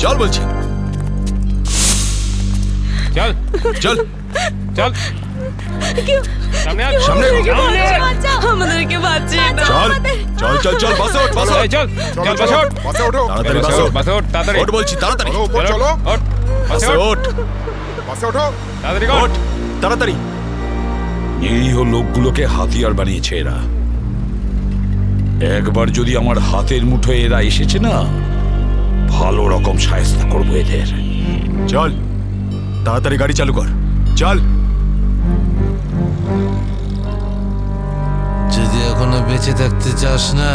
চল বলছি, চল চল চল সামনে আয়, সামনে। আমাদেরকে বাঁচিয়ে দাও। চল চল চল চল বাসে ওঠ, বাসে ওঠ। এই চল চল বাসে ওঠ, বাসে ওঠো, তাড়াতাড়ি বাসে বাসে ওঠ, ওঠ, বাসে ওঠ, তাড়াতাড়ি ওঠ বলছি, তাড়াতাড়ি চলো উপর চলো, ওঠ, বাসে বাসে ওঠ, ওঠ, বাসে ওঠো। তাড়াতাড়ি কর। ওঠ তাড়াতাড়ি। নিরীহ লোকগুলোকে হাতিয়ার বানিয়েছে এরা। একবার যদি আমার হাতের মুঠোয় এরা এসেছে না, ভালো রকম শায়েস্তা করবো এদের। চল তাড়াতাড়ি গাড়ি চালু কর, চল। যদি এখনো বেঁচে থাকতে চাস না,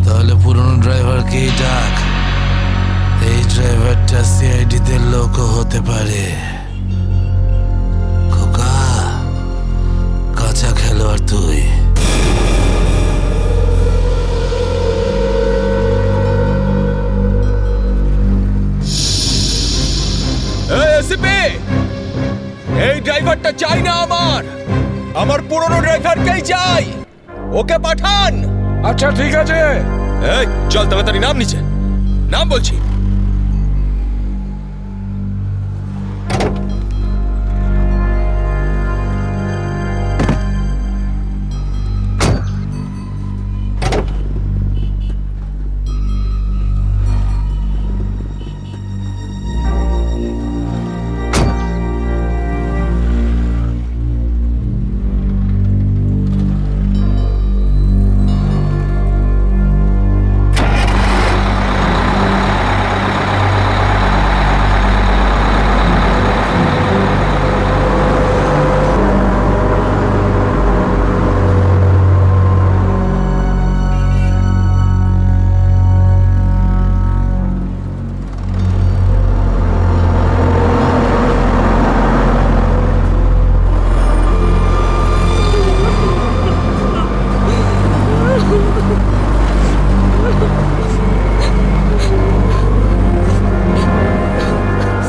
তাহলে পুরনো ড্রাইভারকেই ডাক। এই ড্রাইভারটা সিআইডিতে লোকও হতে পারে। খোকা, কাঁচা খেলোয়াড় তুই। এসিপি, এই ড্রাইভারটা চাই না আমার পুরনো ড্রাইভারকেই চাই, ওকে পাঠান। আচ্ছা ঠিক আছে, এই চল তাড়াতাড়ি নাম নিচে, নাম বলছি।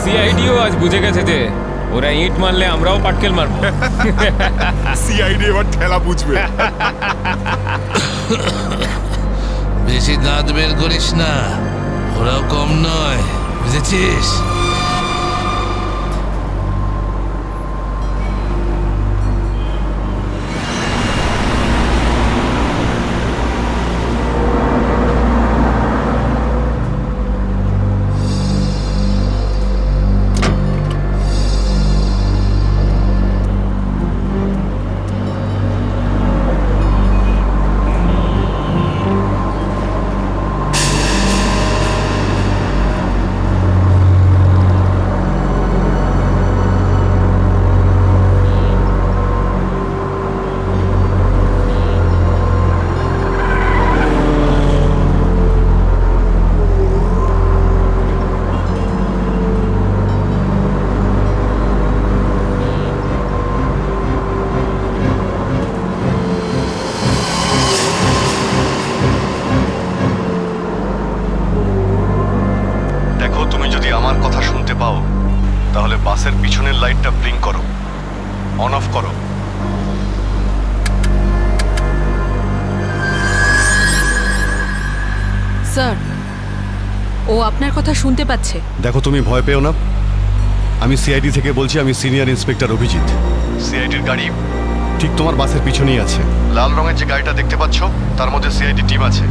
সিআইডিও আজ বুঝে গেছে যে ওরা ইট মারলে আমরাও পাটকেল মারবো। সিআইডি এবার ঠেলা বুঝবে। বেশি দাঁত বের করিস না, ওরাও কম নয়, বুঝেছিস? দেখো, তুমি যদি আমার কথা শুনতে পাও তাহলে বাসের পিছনের লাইটটা ব্লিঙ্ক করো, অন অফ করো। স্যার, ও আপনার কথা শুনতে পাচ্ছে। দেখো, তুমি ভয় পেও না। আমি সিআইডি থেকে বলছি, আমি সিনিয়র ইন্সপেক্টর অভিজিৎ। সিআইডির গাড়ি ঠিক তোমার বাসের পিছনেই আছে। লাল রঙের যে গাড়িটা দেখতে পাচ্ছ তার মধ্যে সিআইডি টিম আছে।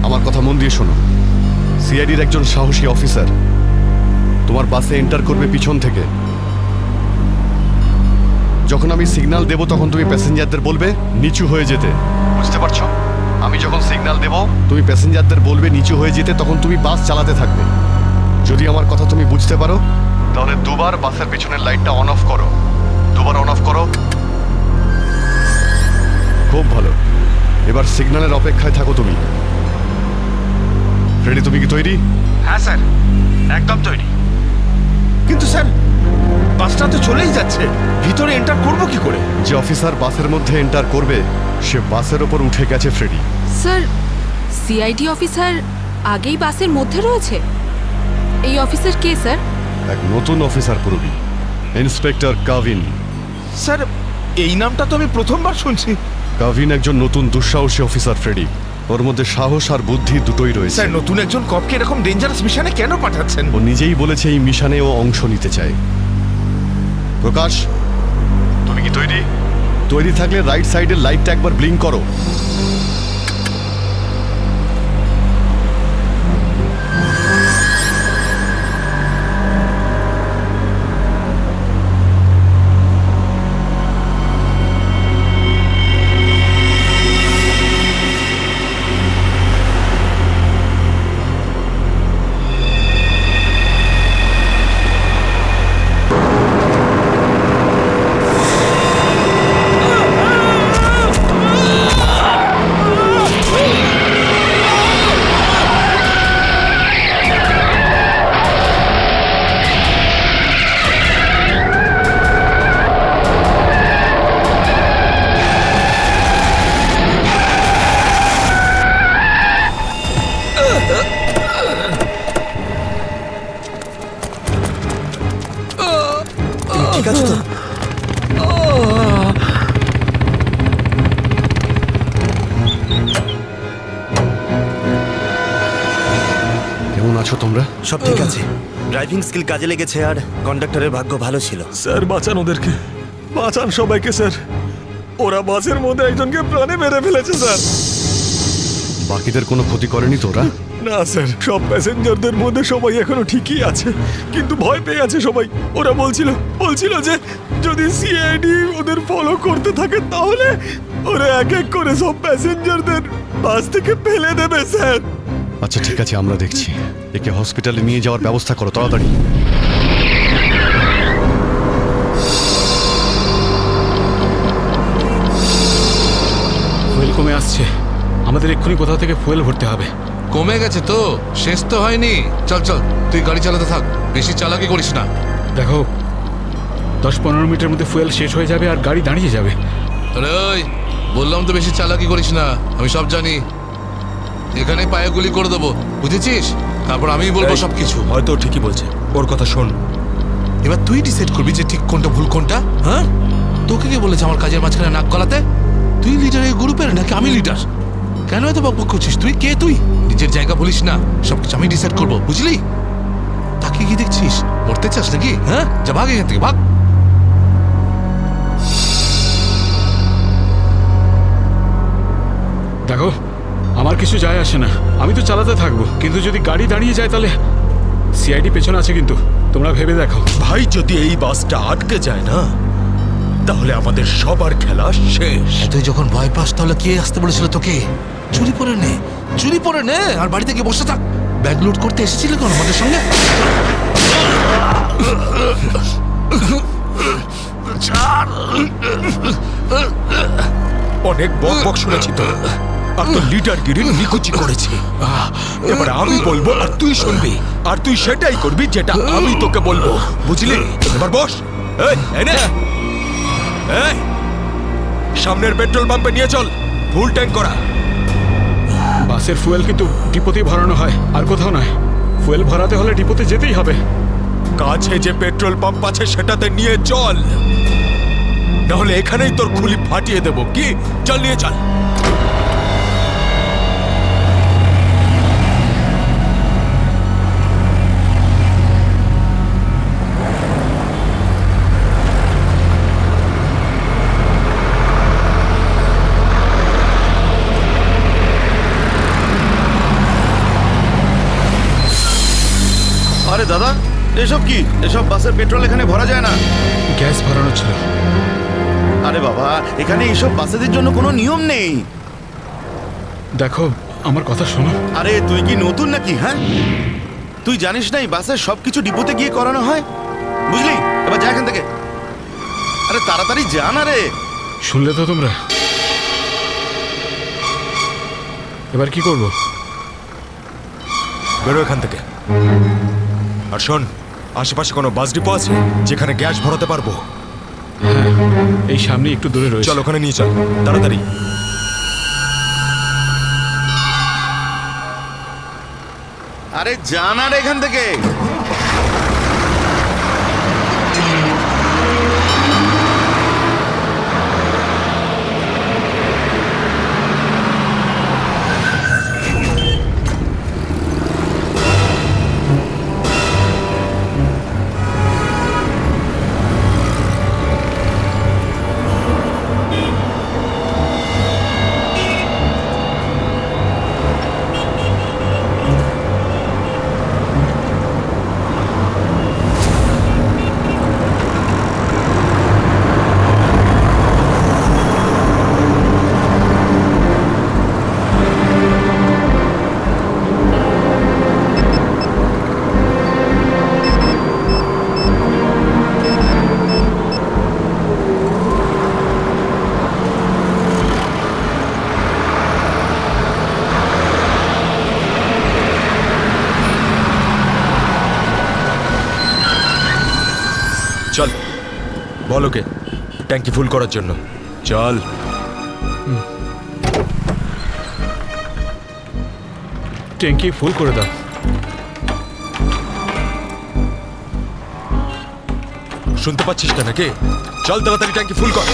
আমার কথা মন দিয়ে শোনো। সিআইডির একজন সাহসী অফিসার তোমার বাসে এন্টার করবে পিছন থেকে। যখন আমি সিগন্যাল দেব তখন তুমি প্যাসেঞ্জারদের বলবে নিচু হয়ে যেতে। বুঝতে পারছো? আমি যখন সিগন্যাল দেব তুমি প্যাসেঞ্জারদের বলবে নিচু হয়ে যেতে, তখন তুমি বাস চালাতে থাকবে। যদি আমার কথা তুমি বুঝতে পারো তাহলে দুবার বাসের পিছনের লাইটটা অন অফ করো, দুবার অন অফ করো। খুব ভালো। এবার সিগন্যালের অপেক্ষায় থাকো তুমি। ফ্রেডি, তুমি কি তৈরি? হ্যাঁ স্যার, একদম তৈরি। কিন্তু স্যার, বাসটা তো চলেই যাচ্ছে, ভিতরে এন্টার করব কি করে? যে অফিসার বাসের মধ্যে এন্টার করবে সে বাসের ওপর উঠে গেছে ফ্রেডি। স্যার, সিআইডি অফিসার আগেই বাসের মধ্যে রয়েছে। এই অফিসার কে স্যার? এক নতুন অফিসার পুরবি, ইন্সপেক্টর কাভিন। স্যার, এই নামটা তো আমি প্রথমবার শুনছি। কাভিন একজন নতুন দুঃসাহসী অফিসার ফ্রেডি। ওর মধ্যে সাহস আর বুদ্ধি দুটোই রয়েছে। স্যার নতুন একজন কপকে এরকম ডেঞ্জারাস মিশনে কেন পাঠাচ্ছেন? ও নিজেই বলেছে এই মিশনে ও অংশ নিতে চায়। প্রকাশ, তুমি কি তৈরি? তৈরি থাকলে রাইট সাইডের লাইটটা একবার ব্লিঙ্ক করো। ঠিক আছে তো? কেমন আছো তোমরা? সব ঠিক আছে। ড্রাইভিং স্কিল কাজে লেগেছে আর কন্ডাক্টরের ভাগ্য ভালো ছিল। স্যার বাঁচান ওদেরকে, বাঁচান সবাইকে স্যার। ওরা বাসের মধ্যে একজনকে প্রাণে মেরে ফেলেছে স্যার। বাকিদের কোনো ক্ষতি করেনি তো ওরা? না স্যার, সব প্যাসেঞ্জারদের মধ্যে সবাই এখনো ঠিকই আছে, কিন্তু ভয় পেয়ে আছে সবাই। ওরা বলছিল যে যদি সিআইডি ওদের ফলো করতে থাকে তাহলে ওরা এক এক করে সব প্যাসেঞ্জারদের বাস থেকে ফেলে দেবে স্যার। আচ্ছা ঠিক আছে, আমরা দেখছি। একে হসপিটালে নিয়ে যাওয়ার ব্যবস্থা করো তাড়াতাড়ি। ফুয়েল কমে আসছে, আমাদের এক্ষুনি কোথাও থেকে ফুয়েল ভরতে হবে। কমে গেছে তো, শেষ তো হয়নি। চল চল, তুই গাড়ি চালাতে থাক, বেশি চালাকি করিস না। দেখো 10-15 মিনিটের মধ্যে ফুয়েল শেষ হয়ে যাবে আর গাড়ি দাঁড়িয়ে যাবে। আরে ওই, বললাম তো বেশি চালাকি করিস না, আমি সব জানি। এখানে পায়ে গুলি করে দেবো, বুঝেছিস? তারপর আমিই বলবো সবকিছু। হয়তো ঠিকই বলছে, ওর কথা শোন। এবার তুই ডিসাইড করবি যে ঠিক কোনটা ভুল কোনটা। হ্যাঁ, তোকে কে বলেছে আমার কাজের মাঝখানে নাক গলাতে? তুই লিডার এই গ্রুপের নাকি আমি লিডার? কেন এত বকবক করছিস? তুই কে? তুই নিজের জায়গা বলিস না, সবকিছু আমি ডিসাইড করবো, বুঝলি? তাকে কি দেখছিস? মরতে চাস নাকি? হ্যাঁ, যা ভাগ এখান থেকে, ভাগ। দেখো আমার কিছু যায় আসে না, আমি তো চালাতে থাকবো, কিন্তু যদি গাড়ি দাঁড়িয়ে যায় তাহলে সিআইডি পেছনে আছে, কিন্তু তোমরা ভেবে দেখো। ভাই যদি এই বাসটা আটকে যায় না তাহলে আমাদের সবার খেলা শেষ। তুই যখন ভয় পাস তাহলে কে আসতে বলেছিল তোকে? চুরি পরে নে আর বাড়িতে গিয়ে বসে থাক। ব্যাগ লোড করতে এসেছিলি কোন আমাদের সঙ্গে? অনেক বক শুনেছি তো, আর তো লিডারগিরি নিকুচি করেছি। এবার আমি বলবো আর তুই শুনবি, আর তুই সেটাই করবি যেটা আমি তোকে বলবো, বুঝলি? এবার বস। এই সামনের পেট্রোল পাম্পে নিয়ে চল, ফুল ট্যাঙ্ক করা। বাসের ফুয়েল কিন্তু ডিপোতেই ভরানো হয়, আর কোথাও নয়। ফুয়েল ভরাতে হলে ডিপোতে যেতেই হবে। কাছে যে পেট্রোল পাম্প আছে সেটাতে নিয়ে চল, নাহলে এখানেই তোর খুলি ফাটিয়ে দেবো। কি, চল নিয়ে চল। আরে দাদা, এসব কি? এসব বাসের পেট্রোল এখানে ভরা যায় না। গ্যাস ভরানো ছিল। আরে বাবা, এখানে এইসব বাসেদের জন্য কোনো নিয়ম নেই। দেখো আমার কথা শোনো। আরে তুই কি নতুন নাকি? হ্যাঁ, তুই জানিস না এই বাসের সবকিছু ডিপোতে গিয়ে করানো হয়, বুঝলি? এবার যা এখান থেকে। আরে তাড়াতাড়ি যা না রে। শুনলে তো তোমরা? এবার কি করবো? বেরো এখান থেকে। আর শোন, আশেপাশে কোনো বাস ডিপো আছে যেখানে গ্যাস ভরাতে পারবো? হ্যাঁ, এই সামনে একটু দূরে রয়েছে। চল ওখানে নিয়ে চল তাড়াতাড়ি। আরে যা না রে এখান থেকে। চল বল ওকে ট্যাঙ্কি ফুল করার জন্য চল। ট্যাঙ্কি ফুল করে দাও। শুনতে পাচ্ছিস না নাকি? চল তাড়াতাড়ি ট্যাঙ্কি ফুল কর।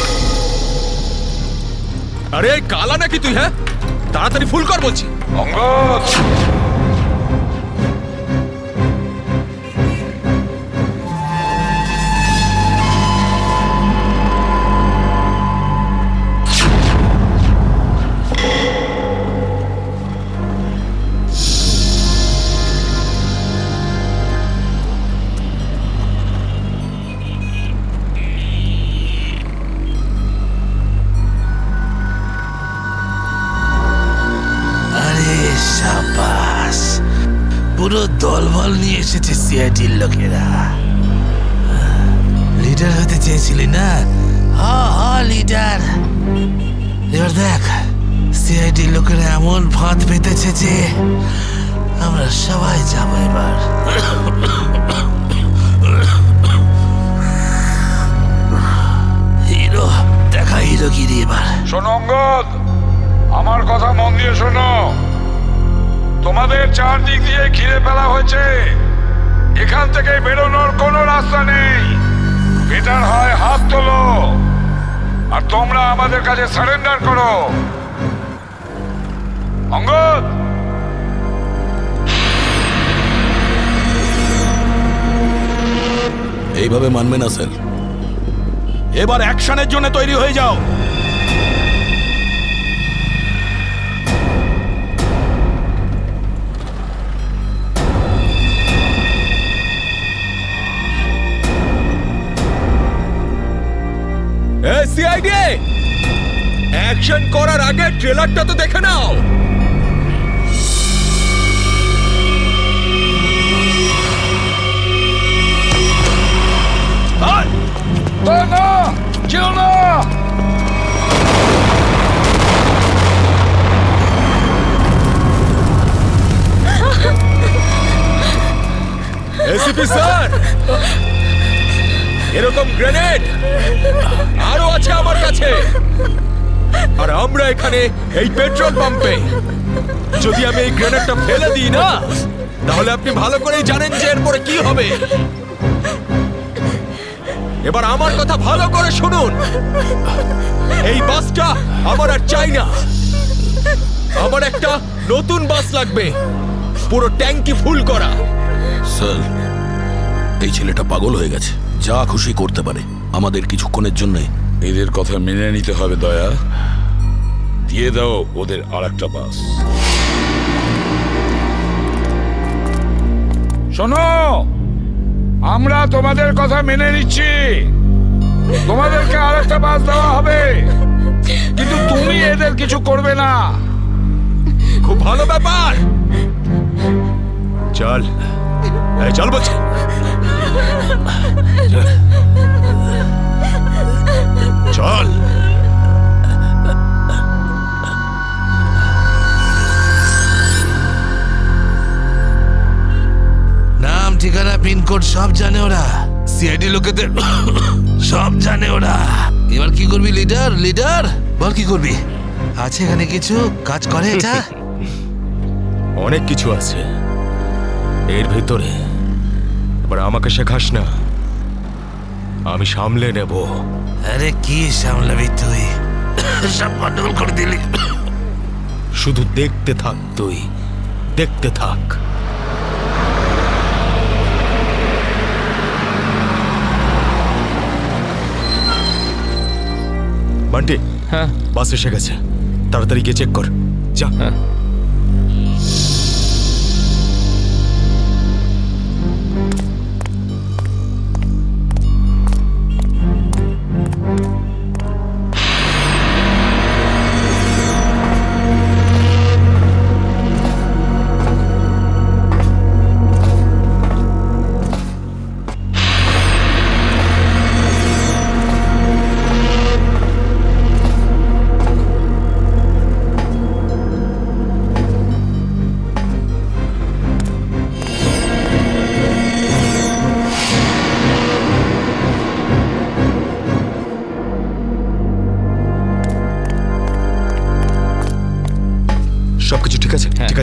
আরে কালা নাকি তুই? হ্যাঁ তাড়াতাড়ি ফুল কর বলছি। অঙ্গদ আরে সাবাস, পুরো দলবল নিয়ে এসেছে সিআইডির লোকেরা। লিডার হতে চেয়েছিলি না? লিডার। এবার দেখ সিআইডির লোকেরা এমন ফাঁদ পেতেছে যে আমরা সবাই যাবো এবার। হিরো দেখা, হিরোগিরি এবার। শোনো অঙ্গদ, আমার কথা মন দিয়ে শোনো। তোমাদের চারদিক দিয়ে ঘিরে ফেলা হয়েছে, এখান থেকে বেরোনোর কোনো রাস্তা নেই। বেটার হয় হাত তোলো আর তোমরা আমাদের কাছে সারেন্ডার করো। অঙ্গদ, এইভাবে মানবে না স্যার। এবার অ্যাকশনের জন্য তৈরি হয়ে যাও। সিআইডি অ্যাকশন করার আগে ট্রেলারটা তো দেখে নাও। এসিপি স্যার, এরকম গ্রেনেড আরো আছে আমার কাছে। আর আমরা এখানে এই পেট্রোল পাম্পে যদি আমি এই গ্রেনেডটা ফেলে দিই না, তাহলে আপনি ভালো করেই জানেন যে এরপরে কি হবে। এবার আমার কথা ভালো করে শুনুন। এই বাসটা আমার আর চাই না। আমার একটা নতুন বাস লাগবে, পুরো ট্যাঙ্কি ফুল করা। স্যার, এই ছেলেটা পাগল হয়ে গেছে, যা খুশি করতে পারে। আমাদের কিছুক্ষণের জন্য এদের কথা মেনে নিতে হবে। দয়া দিয়ে দাও ওদের আর একটা বাস। শোনো, আমরা তোমাদের কথা মেনে নিচ্ছি, তোমাদেরকে আর একটা বাস দেওয়া হবে, কিন্তু তুমি এদের কিছু করবে না। খুব ভালো ব্যাপার। চল চল বলছি। চল। নাম, ঠিকানা, পিনকোড সব জানে ওরা। সিআইডি লোকেদের সব জানে ওরা। এবার কি করবি লিডার? লিডার বল কি করবি? আছে এখানে কিছু কাজ করে এটা? অনেক কিছু আছে এর ভিতরে। এবার আমাকে শেখাস না, আমি সামলে নেব। আরে কি সামলাবি তুই? সব গন্ডগোল করে দিলি। শুধু দেখতে থাক, তুই দেখতে থাক। বান্টি, হ্যাঁ বাস এসে গেছে, তাড়াতাড়ি গিয়ে চেক কর। যা। হ্যাঁ।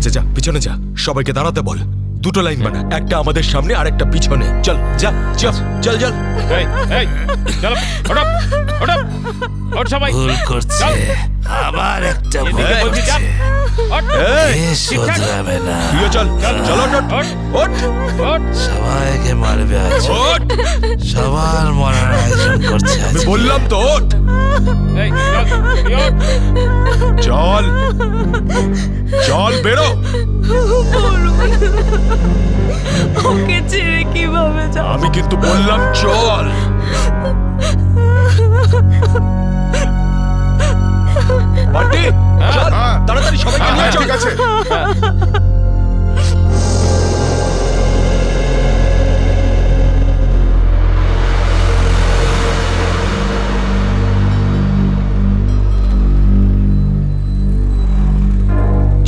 আছে, যা পিছনে যা, সবাইকে দাঁড়াতে বল। দুটো লাইন বানা, একটা আমাদের সামনে আর একটা পিছনে। চল যা, চল চল চল। এই এই চলো ওঠো ওঠো ওঠ সবাই ভুল করছে, চল। আবার একটা ভুল এদিকে বলছি যা করছে। ওঠ এই, এ শোধরাবে না, তুইও চল, চলো ওঠ, ওঠ ওঠ, ওঠ সবাইকে মারবে আজ, ওঠ। সবার মরার আয়োজন করছে আজ। আমি বললাম তো ওঠ। এই চল তুই ওঠ। চল চল, বেরো। ওকে ছেড়ে কিভাবে যাব? আমি কিন্তু বললাম চল। বান্টি, চল হ্যাঁ। তাড়াতাড়ি সবাইকে নিয়ে চল। ঠিক আছে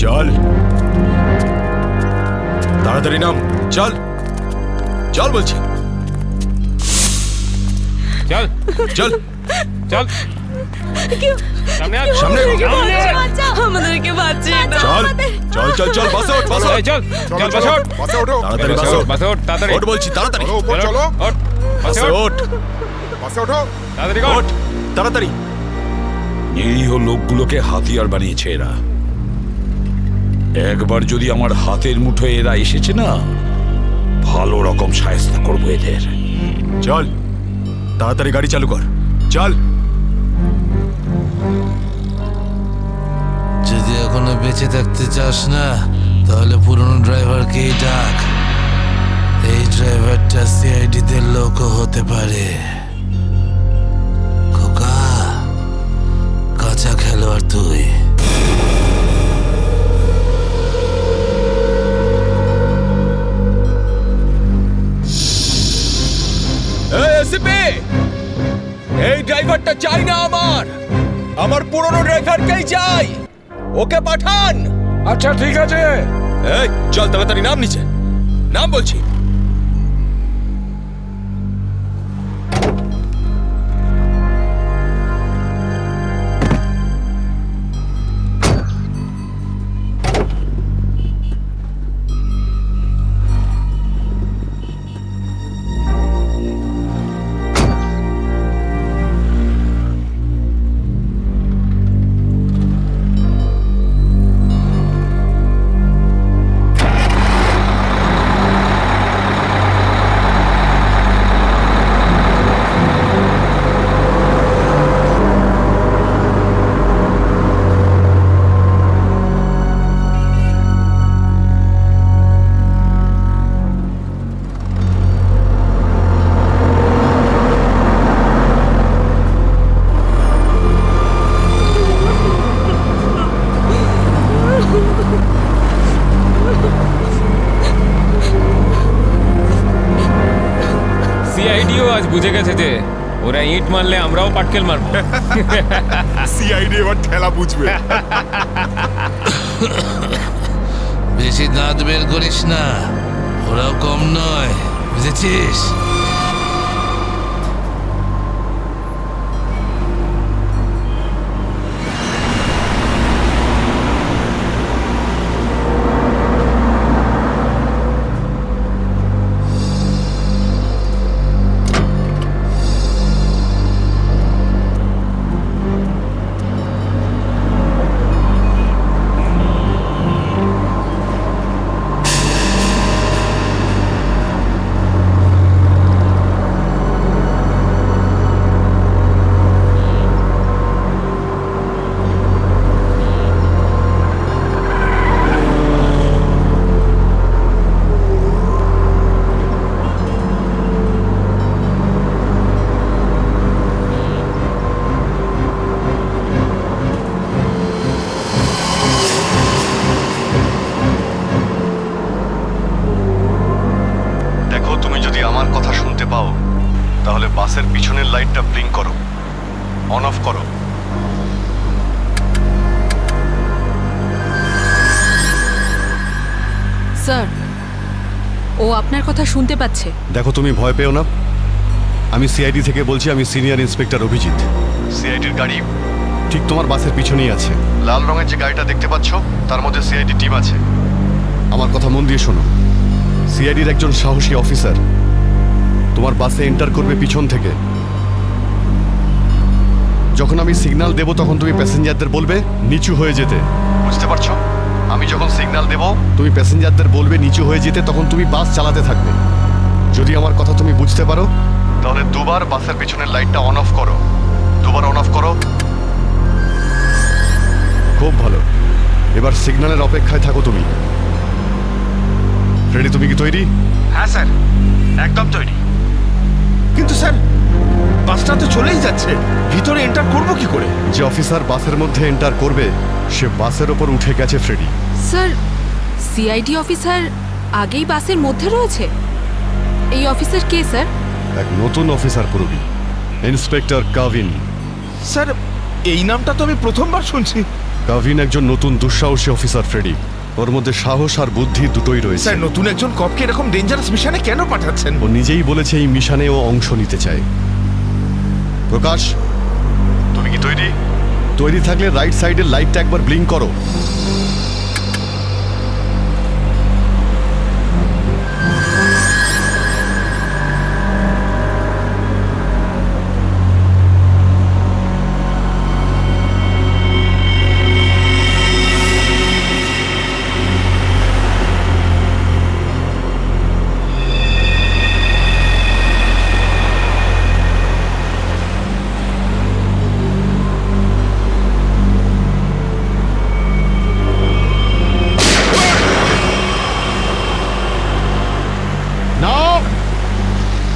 চল তাড়াতাড়ি নাম, চল চল বলছি, চল চল চল সামনে আয় সামনে। আমাদেরকে বাঁচিয়ে দাও। চল চল চল চল, বাসে ওঠ, বাসে এই ওঠ। চল চলো চল চলো বাস ওঠ বাসে ওঠো তাড়াতাড়ি বাস বাসে ওঠ ওঠ, বাস ওঠ তাড়াতাড়ি ওঠ বলছি, তাড়াতাড়ি চলো উপর চলো ওঠ বাসে বাসে ওঠ ওঠ, বাসে ওঠো তাড়াতাড়ি ওঠ ওঠ তাড়াতাড়ি। নিরীহ লোকগুলোকে হাতিয়ার বানিয়েছে এরা। একবার যদি আমার হাতের মুঠোয় এরা এসেছে না, ভালো রকম শায়েস্তা করবো এদের। চল তাড়াতাড়ি গাড়ি চালু কর, চল। যদি এখনো বেঁচে থাকতে চাস না, তাহলে পুরনো ড্রাইভারকেই ডাক। এই ড্রাইভারটা সিআইডি তে লোকও হতে পারে। খোকা, কাঁচা খেলোয়াড় তুই। এই এসিপি, এই ড্রাইভারটা চাই না আমার, আমার পুরনো ড্রাইভারকেই চাই, ওকে পাঠান। আচ্ছা ঠিক আছে। এই চল তাড়াতাড়ি নাম নিচে, নাম বলছি। সিআইডিও আজ বুঝে গেছে যে ওরা ইট মারলে আমরাও পাটকেল মারবো সিআইডি এবার ঠেলা বুঝবে বেশি দাঁত বের করিস না, ওরাও কম নয়, বুঝেছিস? দেখো, তুমি যদি আমার কথা শুনতে পাও, তাহলে বাসের পিছনের লাইটটা ব্লিঙ্ক করো, অন অফ করো। স্যার, ও আপনার কথা শুনতে পাচ্ছে। দেখো, তুমি ভয় পেও না। আমি সিআইডি থেকে বলছি, আমি সিনিয়র ইন্সপেক্টর অভিজিৎ। সিআইডির গাড়ি ঠিক তোমার বাসের পিছনেই আছে। লাল রঙের যে গাড়িটা দেখতে পাচ্ছ, তার মধ্যে সিআইডি টিম আছে। আমার কথা মন দিয়ে শোনো। সিআইডির একজন সাহসী অফিসার তোমার বাসে এন্টার করবে পিছন থেকে। যখন আমি সিগন্যাল দেব তখন তুমি প্যাসেঞ্জারদের বলবে নিচু হয়ে যেতে, বুঝতে পারছো? আমি যখন সিগন্যাল দেব তুমি প্যাসেঞ্জারদের বলবে নিচু হয়ে যেতে, তখন তুমি বাস চালাতে থাকবে। যদি আমার কথা তুমি বুঝতে পারো তাহলে দুবার বাসের পিছনের লাইটটা অন অফ করো। দুবার অন অফ করো। খুব ভালো। এবার সিগন্যালের অপেক্ষায় থাকো তুমি। ফ্রেডি, তুমি কি তৈরি? হ্যাঁ স্যার, একদম তৈরি। কিন্তু স্যার, বাসটা তো চলেই যাচ্ছে, ভিতরে এন্টার করবো কি করে? যে অফিসার বাসের মধ্যে এন্টার করবে সে বাসের ওপর উঠে গেছে ফ্রেডি। স্যার, সিআইডি অফিসার আগেই বাসের মধ্যে রয়েছে। এই অফিসার কে স্যার? এক নতুন অফিসার পুরবি, ইন্সপেক্টর কাভিন। স্যার, এই নামটা তো আমি প্রথমবার শুনছি। কাভিন একজন নতুন দুঃসাহসী অফিসার ফ্রেডি। ওর মধ্যে সাহস আর বুদ্ধি দুটোই রয়েছে। স্যার, নতুন একজন কপকে এরকম ডেঞ্জারাস মিশনে কেন পাঠাচ্ছেন? ও নিজেই বলেছে এই মিশনে ও অংশ নিতে চায়। প্রকাশ, তুমি কি তৈরি? তৈরি থাকলে রাইট সাইডের লাইটটা একবার ব্লিঙ্ক করো।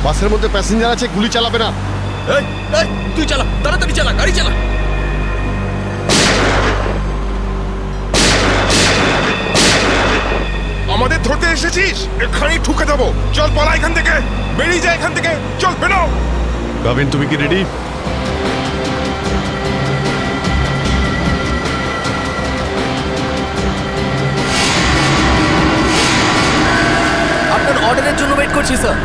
বাসের মধ্যে প্যাসেঞ্জার আছে, গুলি চালাবে না। এই এই তুই চালা, তাড়াতাড়ি চালা, গাড়ি চালা। আমাদের ধরতে এসেছিস? এখানেই ঠুকে দেবো। চল পালা এখান থেকে, বেরিয়ে যা এখান থেকে, চল বেরো। কাভিন, তুমি কি রেডি? আপনার অর্ডারের জন্য ওয়েট করছি স্যার।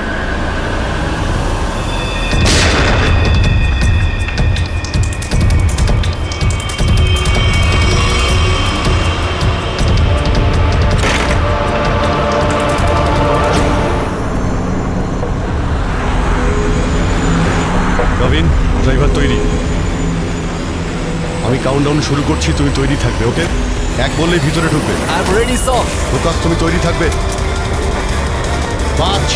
কাভিন, ড্রাইভার তৈরি। আমি কাউন্টডাউন শুরু করছি, তুমি তৈরি থাকবে। ওকে, এক বললেই ভিতরে ঢুকবে। I am ready sir. Prakash, তুমি তৈরি থাকবে। 5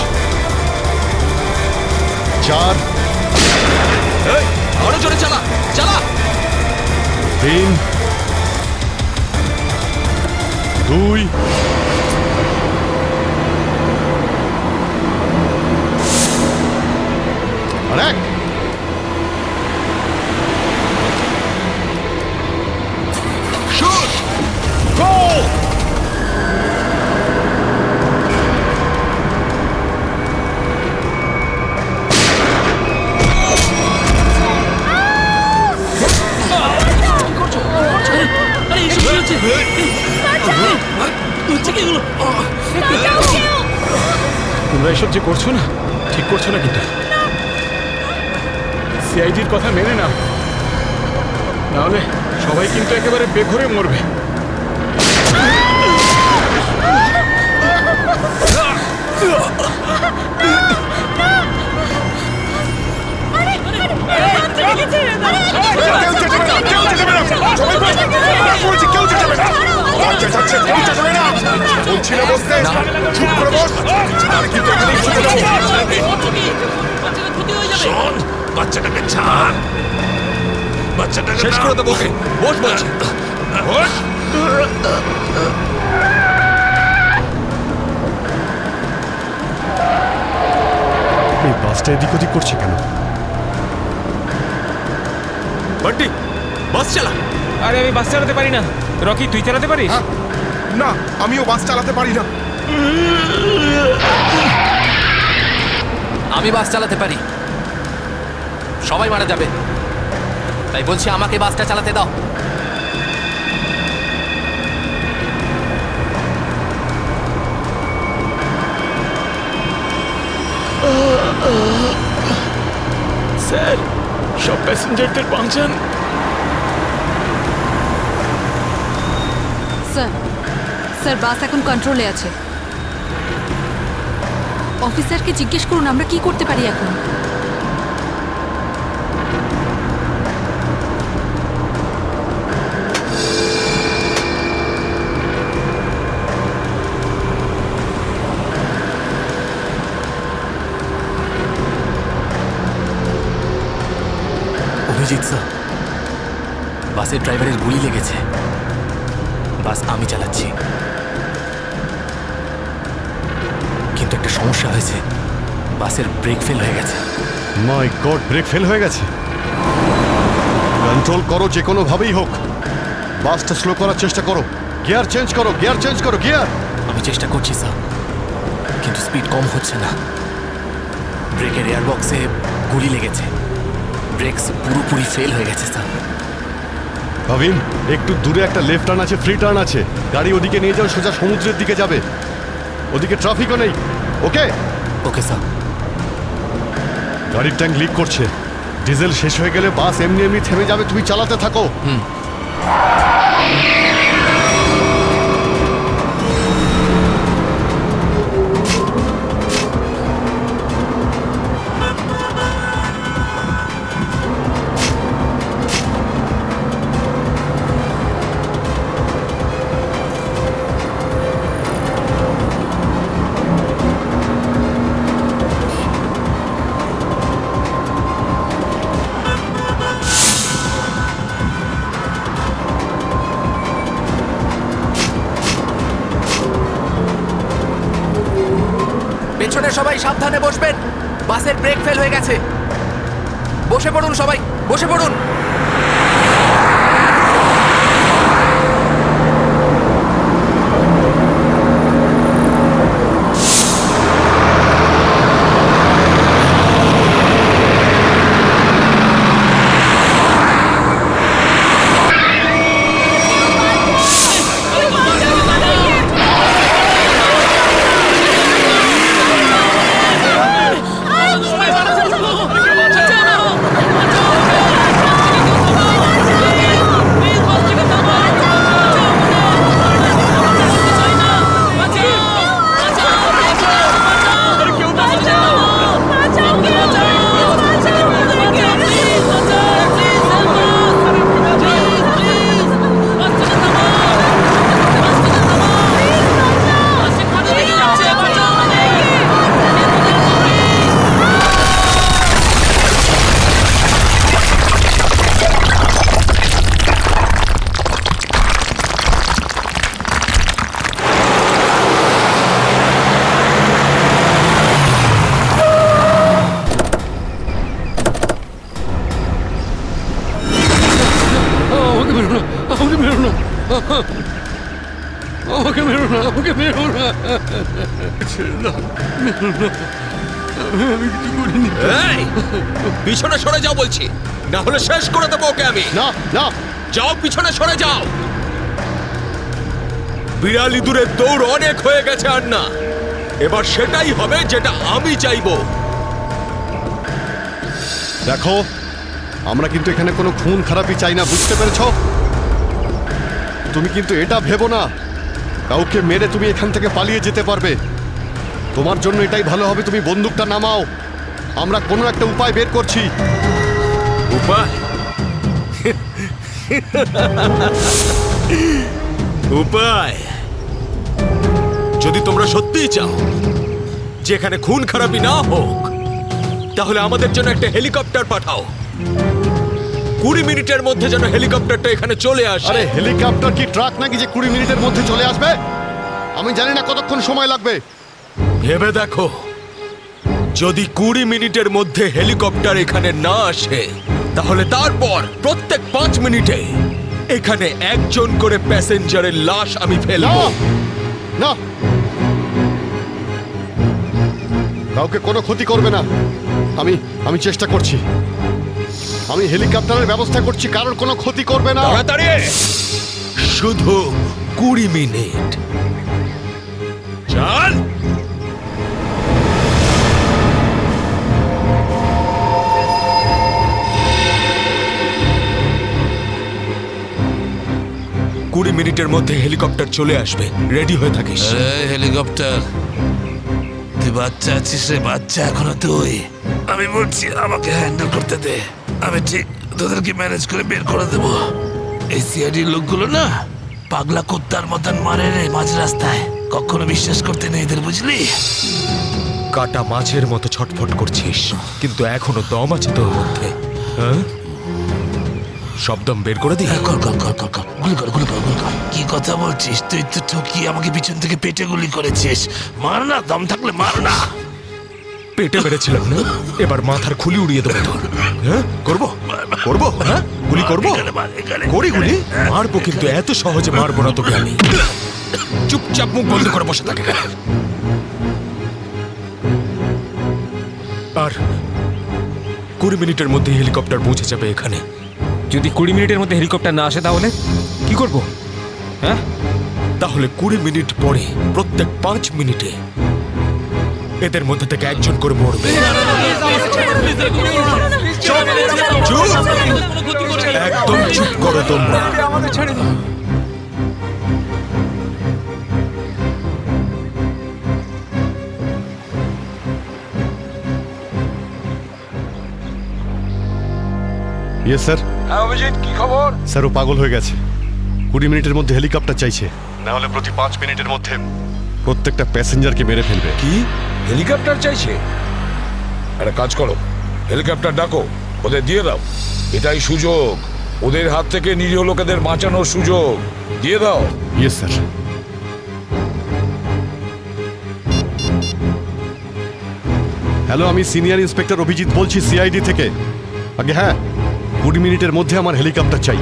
4 এই আরো জোরে চালা, চালা। 3 2 আর 1। শুট, গো। তোমরা এসব যে করছো না, ঠিক করছো না কিন্তু। সিআইডির কথা মেনে নাও, নাহলে সবাই কিন্তু একেবারে বেঘরে মরবে। কেউ চেঁচাবে না, কেউ চেঁচাবে না। সবাই বলছি, কেউ চেঁচাবে না। দরজা যাচ্ছে, কেউ চেঁচাবে না। বলছি না বসতে, চুপ করে বস। আর কিন্তু এখানেই ছুটে যাবো। শোন, বাচ্চাটাকে ছাড়। বাচ্চাটাকে শেষ করে দেবো ওকে। বস বলছি, বস। এই বাসটা এদিক ওদিক করছে কেন? বান্টি বাস চালা। আরে আমি বাস চালাতে পারি না। রকি, তুই চালাতে পারিস? না, আমিও বাস চালাতে পারি না। আমি বাস চালাতে পারি। সবাই মারা যাবে, তাই বলছি আমাকে বাসটা চালাতে দাও। স্যার, সব প্যাসেঞ্জারদের বাঁচান। স্যার, স্যার বাস এখন কন্ট্রোলে আছে। অফিসারকে জিজ্ঞেস করুন আমরা কি করতে পারি এখন। অভিজিৎ স্যার, বাসের ড্রাইভারের গুলি লেগেছে। বাস আমি চালাচ্ছি, কিন্তু একটা সমস্যা হয়েছে। বাসের ব্রেক ফেল হয়ে গেছে। মাই গড, ব্রেক ফেল হয়ে গেছে। কন্ট্রোল করো যে কোনো ভাবেই হোক, বাসটা স্লো করার চেষ্টা করো। গিয়ার চেঞ্জ করো, গিয়ার চেঞ্জ করো, গিয়ার। আমি চেষ্টা করছি স্যার, কিন্তু স্পিড কম হচ্ছে না। ব্রেকের এয়ার বক্সে গুলি লেগেছে। ব্রেকস পুরোপুরি ফেল হয়ে গেছে স্যার। ভাবিন, একটু দূরে একটা লেফট টার্ন আছে, ফ্রি টার্ন আছে। গাড়ি ওদিকে নিয়ে যাও, সোজা সমুদ্রের দিকে যাবে। ওদিকে ট্রাফিকও নেই। ওকে ওকে স্যার। গাড়ির ট্যাঙ্ক লিক করছে। ডিজেল শেষ হয়ে গেলে বাস এমনি এমনি থেমে যাবে, তুমি চালাতে থাকো। পেছনে সবাই সাবধানে বসবেন। বাসের ব্রেক ফেল হয়ে গেছে। বসে পড়ুন সবাই, বসে পড়ুন। এই, পিছনে সরে যাও বলছি, না হলে শেষ করে দেবো ওকে আমি। না না, যাও, পিছনে সরে যাও। বিড়াল ইঁদুরের দৌড় অনেক হয়ে গেছে আর না। এবার সেটাই হবে যেটা আমি চাইবো। দেখো, আমরা কিন্তু এখানে কোনো খুন খারাপি চাই না, বুঝতে পেরেছো? তুমি কিন্তু এটা ভেবো না কাউকে মেরে তুমি এখান থেকে পালিয়ে যেতে পারবে। তোমার জন্য এটাই ভালো হবে, তুমি বন্দুকটা নামাও। আমরা কোনো একটা উপায় বের করছি। উপায়? উপায়? যদি তোমরা সত্যিই চাও যে এখানে খুন খারাপি না হোক, তাহলে আমাদের জন্য একটা হেলিকপ্টার পাঠাও। 20 মিনিটের মধ্যে যেন হেলিকপ্টারটা এখানে চলে আসে। আরে হেলিকপ্টার কি ট্রাক নাকি যে 20 মিনিটের মধ্যে চলে আসবে? আমি জানি না কতক্ষণ সময় লাগবে। ভেবে দেখো, যদি 20 মিনিটের মধ্যে হেলিকপ্টার এখানে না আসে, তাহলে তারপর প্রত্যেক 5 মিনিটে এখানে একজন করে প্যাসেঞ্জারের লাশ আমি ফেলবো। না, কাউকে কোনো ক্ষতি করবে না। আমি চেষ্টা করছি। আমি হেলিকপ্টারের ব্যবস্থা করছি, কারোর কোনো ক্ষতি করবে না। তাড়াতাড়ি, শুধু 20 মিনিট। চল। মিনিটের মধ্যে হেলিকপ্টার চলে আসবে, রেডি হয়ে থাকিস। হেলিকপ্টার, তুই বাচ্চা আছিস রে, বাচ্চা এখনো তুই। আমি বলছি আমাকে হ্যান্ডেল করতে দে, আমি ঠিক তোদেরকে ম্যানেজ করে বের করে দেবো। এই সিআইডির লোকগুলো না পাগলা কুত্তার মতন মারে রে মাঝ রাস্তায়, কখনো বিশ্বাস করতে নেই এদের, বুঝলি? কাটা মাছের মতো ছটফট করছিস, কিন্তু এখনো দম আছে তোর মধ্যে। হ্যাঁ, সব দম বের করে দি। কর কর কর কর কর, গুলি কর গুলি কর গুলি কর। কি কথা বলছিস? তুই তো ঠকিয়ে আমাকে পিছন থেকে পেটে গুলি করেছিস। মার না, দম থাকলে মার না। পেটে মেরেছিলাম না, এবার মাথার খুলি উড়িয়ে দেবো তোর। হ্যাঁ, করবো করবো, হ্যাঁ গুলি করবো, করি গুলি। মারবো, কিন্তু এত সহজে মারবো না তোকে আমি। চুপচাপ মুখ বন্ধ করে বসে থাকে। আর 20 মিনিটের মধ্যে হেলিকপ্টার পৌঁছে যাবে এখানে। যদি 20 মিনিটের মধ্যে হেলিকপ্টার না আসে তাহলে কি করব? হ্যাঁ, তাহলে 20 মিনিট পরে প্রত্যেক 5 মিনিটে এদের মধ্যে থেকে একজন করে মরবে। চুপ! একদম চুপ করো তোমরা। ইয়ে স্যার। হ্যাঁ অভিজিৎ, কি খবর? স্যার ও পাগল হয়ে গেছে, 20 মিনিটের মধ্যে হেলিকপ্টার চাইছে, না হলে প্রতি 5 মিনিটের মধ্যে প্রত্যেকটা প্যাসেঞ্জারকে মেরে ফেলবে। কি হেলিকপ্টার চাইছে? একটা কাজ করো, হেলিকপ্টার ডাকো, ওদের দিয়ে দাও। এটাই সুযোগ, ওদের হাত থেকে নিরীহ লোকেদের বাঁচানোর সুযোগ। দিয়ে দাও। Yes sir. হ্যালো, আমি সিনিয়র ইন্সপেক্টর অভিজিৎ বলছি সিআইডি থেকে। আগে হ্যাঁ, 20 মিনিটের মধ্যে আমার হেলিকপ্টার চাই,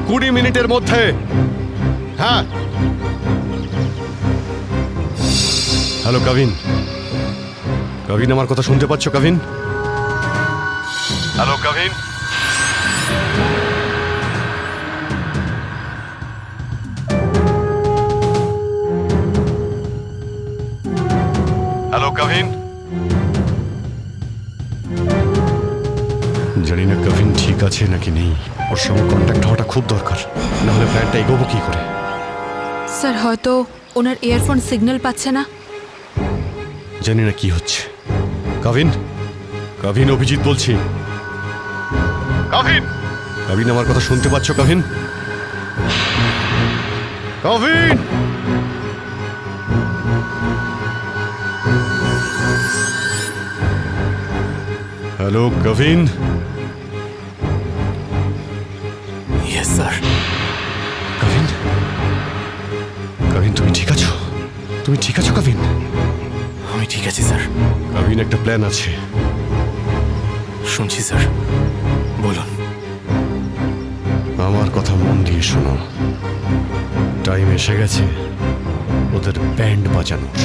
20 মিনিটের মধ্যে। হ্যাঁ। হ্যালো কাভিন, কাভিন আমার কথা শুনতে পাচ্ছ কাভিন? হ্যালো কাভিন। হ্যালো কাভিন। জানি না কাভিন ঠিক আছে নাকি নেই, ওর সঙ্গে কন্ট্যাক্ট হওয়াটা খুব দরকার, নাহলে প্ল্যানটা এগোবো কি করে? স্যার, হয়তো ওনার ইয়ারফোন সিগন্যাল পাচ্ছে না। জানি না কি হচ্ছে। কাভিন, কাভিন অভিজিৎ বলছি। কাভিন, কাভিন আমার কথা শুনতে পাচ্ছ Kavin? Kavin. Hello Kavin. Yes sir. Kavin, Kavin তুমি ঠিক আছো? তুমি ঠিক আছো কাভিন? আমি ঠিক আছি স্যার। কাভিন একটা প্ল্যান আছে। শুনছি স্যার, বলুন। আমার কথা মন দিয়ে শোনো, টাইম এসে গেছে ওদের ব্যান্ড বাজানোর।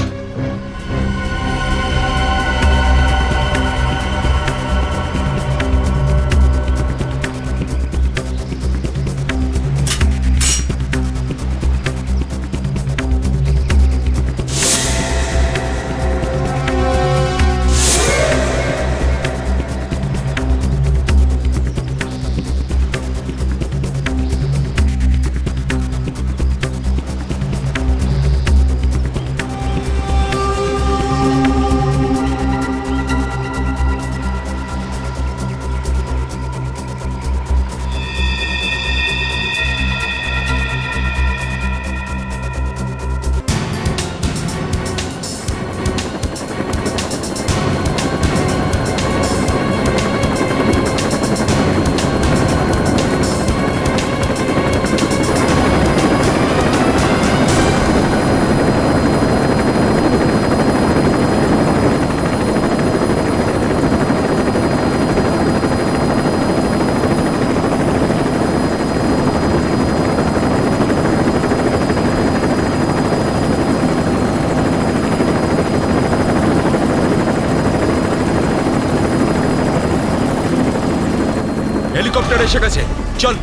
হেলিকপ্টার এসে গেছে, চল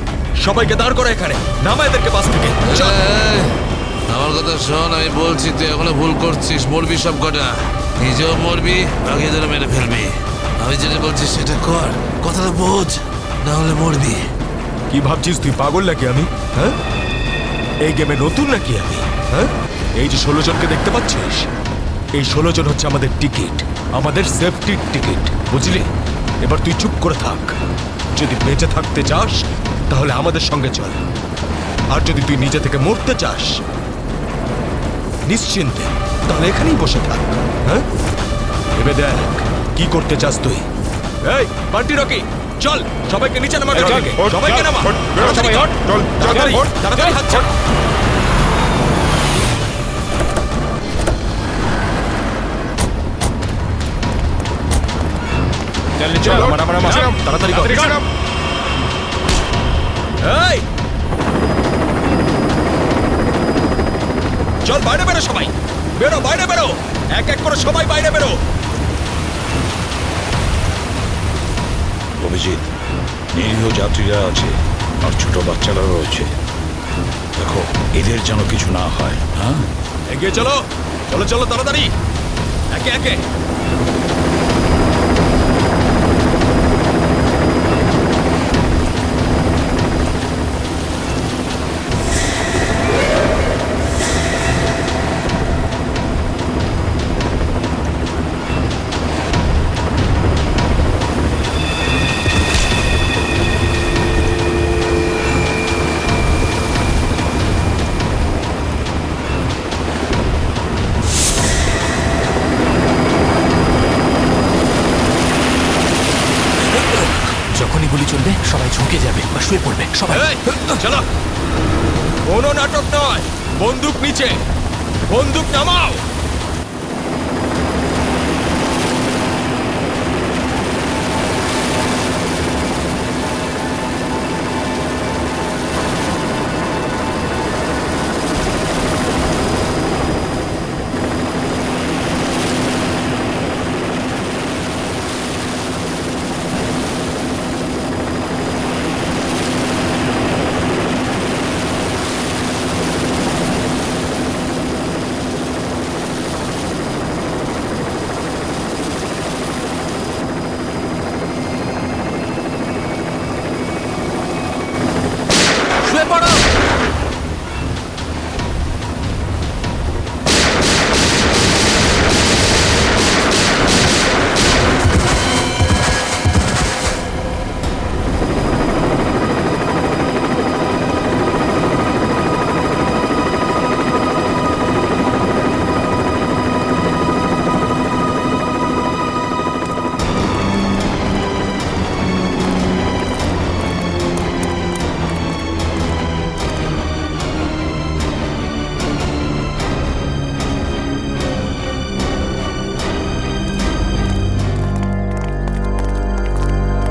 সবাইকে দাঁড় করা এখানে, নামা এদেরকে বাস থেকে। চল। আমার কথা শোন, আমি বলছি তুই এখনো ভুল করছিস, মরবি সব কটা, নিজেও মরবি, বাকিদেরও মেরে ফেলবি। আমি যেটা বলছি সেটা কর, কথাটা বোঝ, না হলে মরবি। কি ভাবছিস তুই পাগল নাকি আমি? হ্যাঁ, এই গেমে নতুন নাকি আমি? হ্যাঁ, এই যে 16 জনকে দেখতে পাচ্ছিস, এই 16 জন হচ্ছে আমাদের টিকিট, আমাদের সেফটির টিকিট, বুঝলি? এবার তুই চুপ করে থাক। যদি বেঁচে থাকতে চাস তাহলে আমাদের সঙ্গে চল, আর যদি তুই নিজে থেকে মরতে চাস নিশ্চিন্তে তাহলে এখানেই বসে থাক। হ্যাঁ, এবার দেখ কি করতে চাস তুই। এই বান্টি রকি, চল সবাইকে নিচে নামা, সবাইকে নামা, তাড়াতাড়ি হাত ছাড়। তাড়াতাড়ি কর। এই চল বাইরে বেরো, সবাই বেরো, বাইরে বেরো, এক এক করে সবাই বাইরে বেরো। অভিজিৎ, নিরীহ যাত্রীরা আছে আর ছোট বাচ্চারা রয়েছে, দেখো এদের যেন কিছু না হয়। হ্যাঁ, এগিয়ে চলো, চলো চলো তাড়াতাড়ি, একে একে। যখনই গুলি চলবে সবাই ঝুঁকে যাবে বা শুয়ে পড়বে সবাই। চলো, কোনো নাটক নয়, বন্দুক নিচে, বন্দুক নামাও।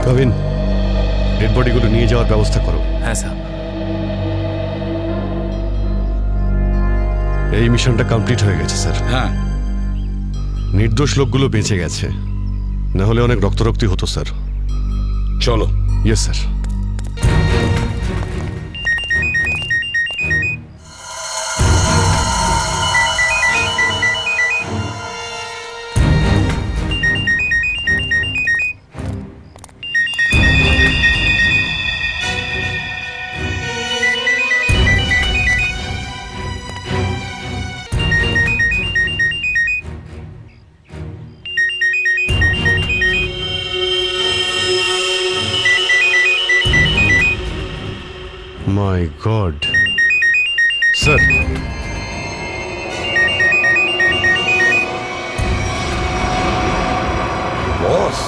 কবিন, ডেড বডিগুলো নিয়ে যাওয়ার ব্যবস্থা করো। হ্যাঁ স্যার। এই মিশনটা কমপ্লিট হয়ে গেছে স্যার। হ্যাঁ, নির্দোষ লোকগুলো বেঁচে গেছে, না হলে অনেক রক্তারক্তি হতো স্যার। চলো। Yes sir. My god sir, boss,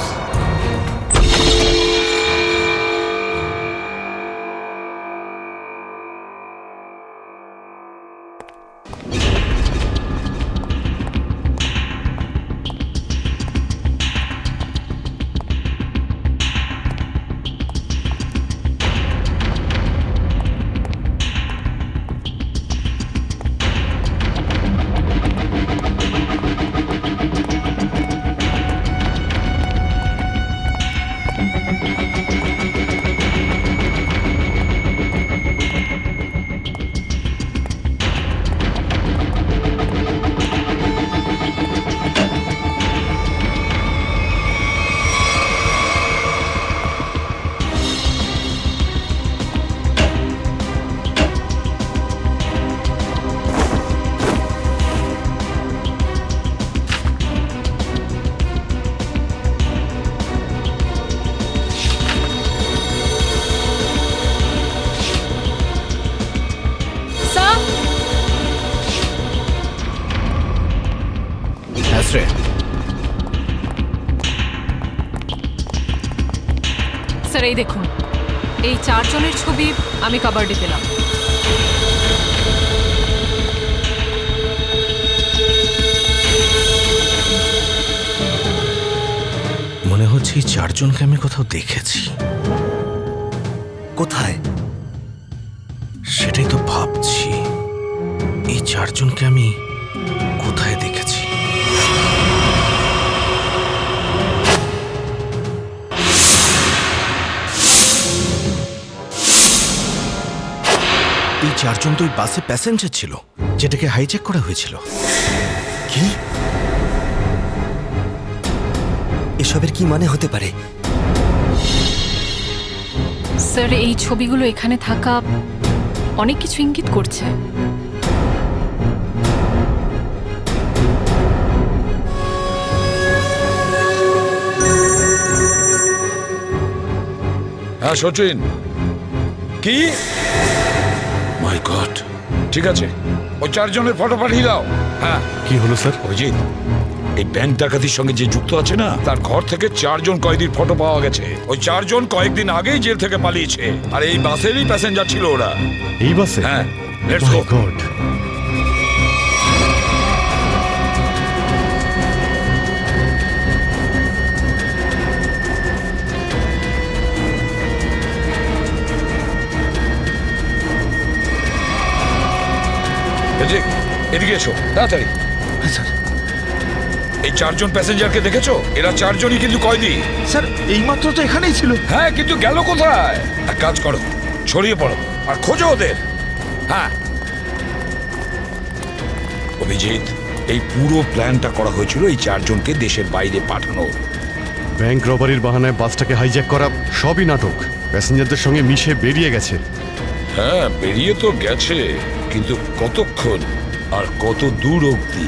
sir এই দেখুন, এই 4 জনের ছবি আমি কাবার্ডে পেলাম। মনে হচ্ছে এই 4 জনকে আমি কোথাও দেখেছি। কোথায়? সেটাই তো ভাবছি, এই 4 জনকে আমি কোথায় দেখেছি। এই 4 জন তো ওই বাসে প্যাসেঞ্জার ছিল যেটাকে হাইজ্যাক করা হয়েছিল। কি? এসবের কি মানে হতে পারে? স্যার এই ছবিগুলো এখানে থাকা অনেক কিছু ইঙ্গিত করছে। হ্যাঁ সচিন, কি? মাই গড, ঠিক আছে, ওই 4 জনের ফটো পাঠিয়ে দাও। হ্যাঁ। কি হলো স্যার? অভিজিৎ, এই ব্যাংক ডাকাতির সঙ্গে যে যুক্ত আছে না, তার ঘর থেকে 4 জন কয়েদির ফটো পাওয়া গেছে। ওই 4 জন কয়েকদিন আগেই জেল থেকে পালিয়েছে, আর এই বাসেরই প্যাসেঞ্জার ছিল ওরা। এই বাসে? হ্যাঁ, লেটস মাই গো। গড। এদিকে এসো তাড়াতাড়ি। এই 4 জন প্যাসেঞ্জারকে দেখেছো? এরা 4 জনই কিন্তু কয়েদি। স্যার এইমাত্র তো এখানেই ছিল। হ্যাঁ, কিন্তু গেল কোথায়? এক কাজ করো, ছড়িয়ে পড়ো আর খোঁজো ওদের। হ্যাঁ অভিজিৎ, এই পুরো প্ল্যানটা করা হয়েছিল এই 4 জনকে দেশের বাইরে পাঠানো। ব্যাংক রবারির বাহানায় বাসটাকে হাইজ্যাক করা সবই নাটক। প্যাসেঞ্জারদের সঙ্গে মিশে বেরিয়ে গেছে। হ্যাঁ, বেরিয়ে তো গেছে, কিন্তু কতক্ষণ আর কত দূর অবধি?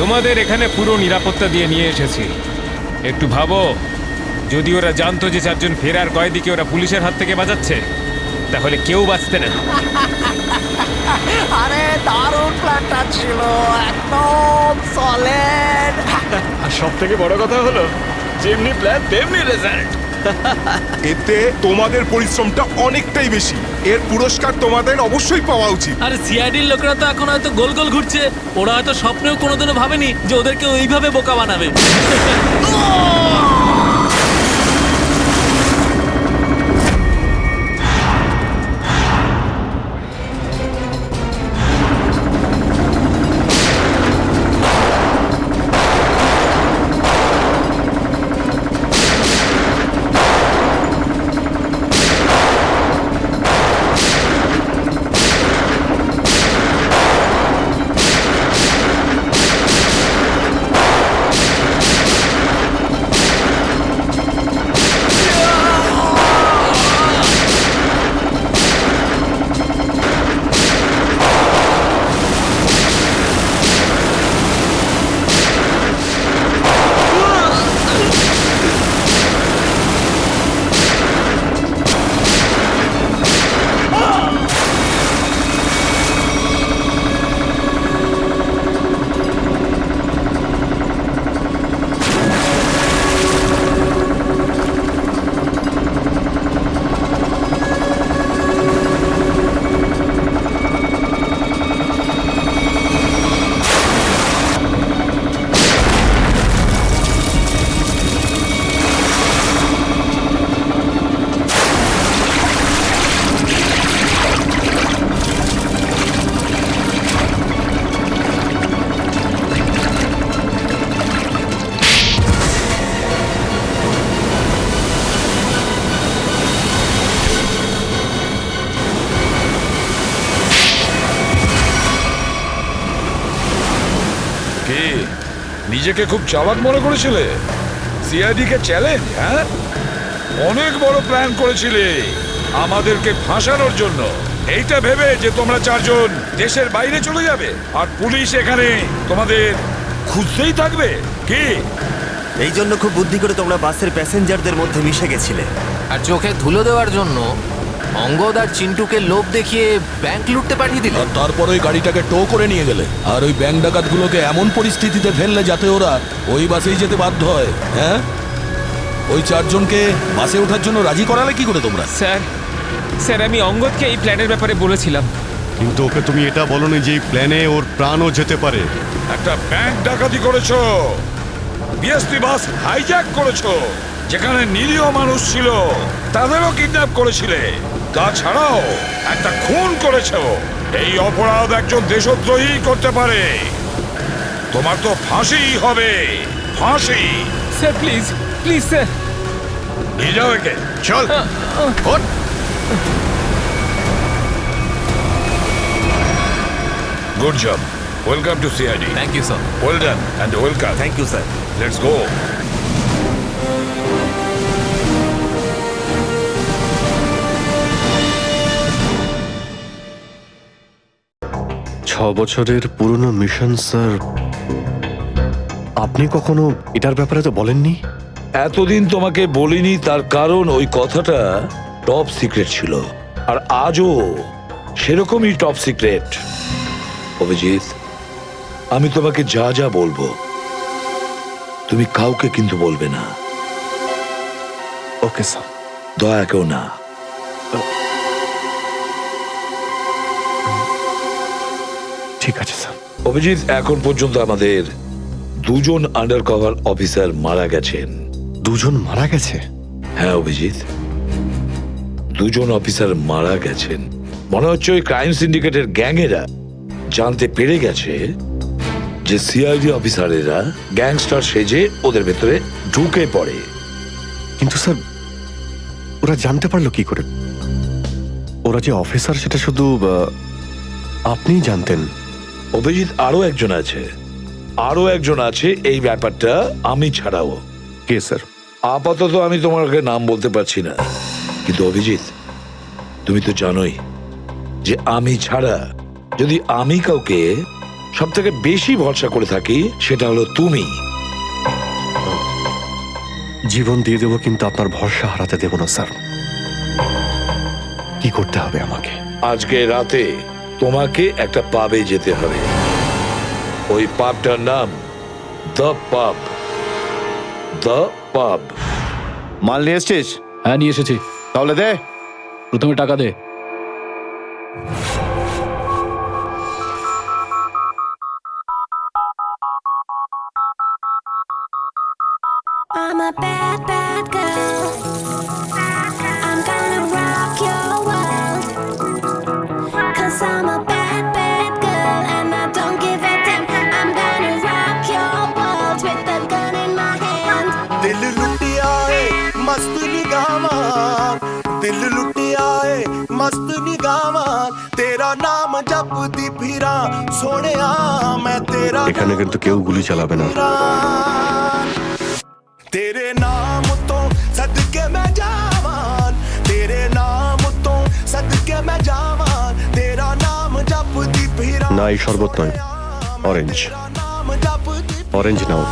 তোমাদের এখানে পুরো নিরাপত্তা দিয়ে নিয়ে এসেছি। একটু ভাবো, যদি ওরা জানতো যে 4 জন ফেরার কয়েদিকে ওরা পুলিশের হাত থেকে বাঁচাচ্ছে, তাহলে কেউ বাঁচতে না। আরে দারুণ প্ল্যানটা ছিল, একদম সলিড। আর সব থেকে বড় কথা হলো, যেমনি প্ল্যান তেমনি রেজাল্ট। এতে তোমাদের পরিশ্রমটা অনেকটাই বেশি। এর পুরস্কার তোমাদের অবশ্যই পাওয়া উচিত। আর সিআইডির লোকেরা তো এখন হয়তো গোল গোল ঘুরছে। ওরা হয়তো স্বপ্নেও কোনোদিনও ভাবেনি যে ওদেরকে ওইভাবে বোকা বানাবে। নিজেকে খুব চালাক মনে করেছিলে? সিআইডি কে চ্যালেঞ্জ? হ্যাঁ, অনেক বড় প্ল্যান করেছিলে। আমাদেরকে ফাঁসানোর জন্য, এইটা ভেবে যে তোমরা চারজন দেশের বাইরে চলে যাবে আর পুলিশ এখানে তোমাদের খুঁজতেই থাকবে কি? এই জন্য খুব বুদ্ধি করে তোমরা বাসের প্যাসেঞ্জারদের মধ্যে মিশে গেছিলে। আর চোখে ধুলো দেওয়ার জন্য অঙ্গদ আর চিন্টুকে লোভ দেখিয়ে ব্যাংক লুটতে পাঠিয়ে দিল। আর তারপর ওই গাড়িটাকে টো করে নিয়ে গেলে আর ওই ব্যাংক ডাকাতগুলোকে এমন পরিস্থিতিতে ফেললে যাতে ওরা ওই বাসেই যেতে বাধ্য হয়। হ্যাঁ, ওই চারজনকে বাসে ওঠার জন্য রাজি করালে কি করে তোমরা? স্যার আমি অঙ্গদকে এই প্ল্যানের ব্যাপারে বলেছিলাম। কিন্তু ওকে তুমি এটা বলনি যে এই প্ল্যানে ওর প্রাণও যেতে পারে। একটা ব্যাংক ডাকাতি করেছো, বিএসপি বাস হাইজ্যাক করেছো, যেখানে নিরীহ মানুষ ছিল তাদেরও কিডন্যাপ করেছিলে, তাছাড়াও একটা খুন করেছো। এই অপরাধ একজন দেশদ্রোহী করতে পারে। তোমার তো ফাঁসি হবে, ফাঁসি। স্যার প্লিজ প্লিজ স্যার, নিয়ে যাও একে। চল ওঠ। Good job. Welcome to CID. Thank you sir. Well done and welcome. Thank you sir. Let's go. বছরের পুরনো মিশন স্যার, আপনি কখনো এটার ব্যাপারে তো বলেননি। এতদিন তোমাকে বলিনি তার কারণ ওই কথাটা টপ সিক্রেট ছিল, আর আজও সেরকমই টপ সিক্রেট। অভিজিৎ, আমি তোমাকে যা যা বলবো তুমি কাউকে কিন্তু বলবে না। Okay sir. দয়া কেউ না। ঠিক আছে স্যার। অভিজিৎ, এখন পর্যন্ত আমাদের দুজন আন্ডার কভার অফিসার মারা গেছেন। দুজন মারা গেছে? হ্যাঁ অভিজিৎ, দুজন অফিসার মারা গেছেন। মনে হচ্ছে ওই ক্রাইম সিন্ডিকেটের গ্যাংয়েরা জানতে পেরে গেছে যে সিআইডি অফিসারেরা গ্যাংস্টার সেজে ওদের ভেতরে ঢুকে পড়ে। কিন্তু স্যার, ওরা জানতে পারলো কি করে? ওরা যে অফিসার সেটা শুধু আপনিই জানতেন। অভিজিৎ, আরো একজন আছে এই ব্যাপারটা আমি ছাড়াও। কে স্যার? আপাতত আমি তোমাকে নাম বলতে পারছি না, কিন্তু অভিজিৎ তুমি তো জানোই যে আমি ছাড়া যদি আমি কাউকে সব থেকে বেশি ভরসা করে থাকি সেটা হলো তুমি। জীবন দিয়ে দেবো, কিন্তু আপনার ভরসা হারাতে দেব না স্যার। কি করতে হবে আমাকে? আজকে রাতে তোমাকে একটা পাবে যেতে হবে। ওই পাবটার নাম দ্য পাব। দ্য পাব। মাল নিয়ে এসছিস? হ্যাঁ নিয়ে এসেছি। তাহলে দে। প্রথমে টাকা দে। I'm a bad, bad girl. I'm gonna rock your world. 'Cause I'm a bad, bad girl and I don't give a damn. I'm gonna rock your world with a gun in my hand. दिल लुटिया है मस्त निगाहां, दिल लुटिया है मस्त निगाहां, तेरा नाम जपदी फिरा सोनिया मैं तेरा। এখানে কিন্তু কেউ গুলি চালাবে না। तेरे नाम तो सदके मैं जावान, तेरे नाम तो सदके मैं जावान, तेरा नाम जपदी फिरा। না, এই শরবত নয়, অরেঞ্জ। অরেঞ্জ নাও।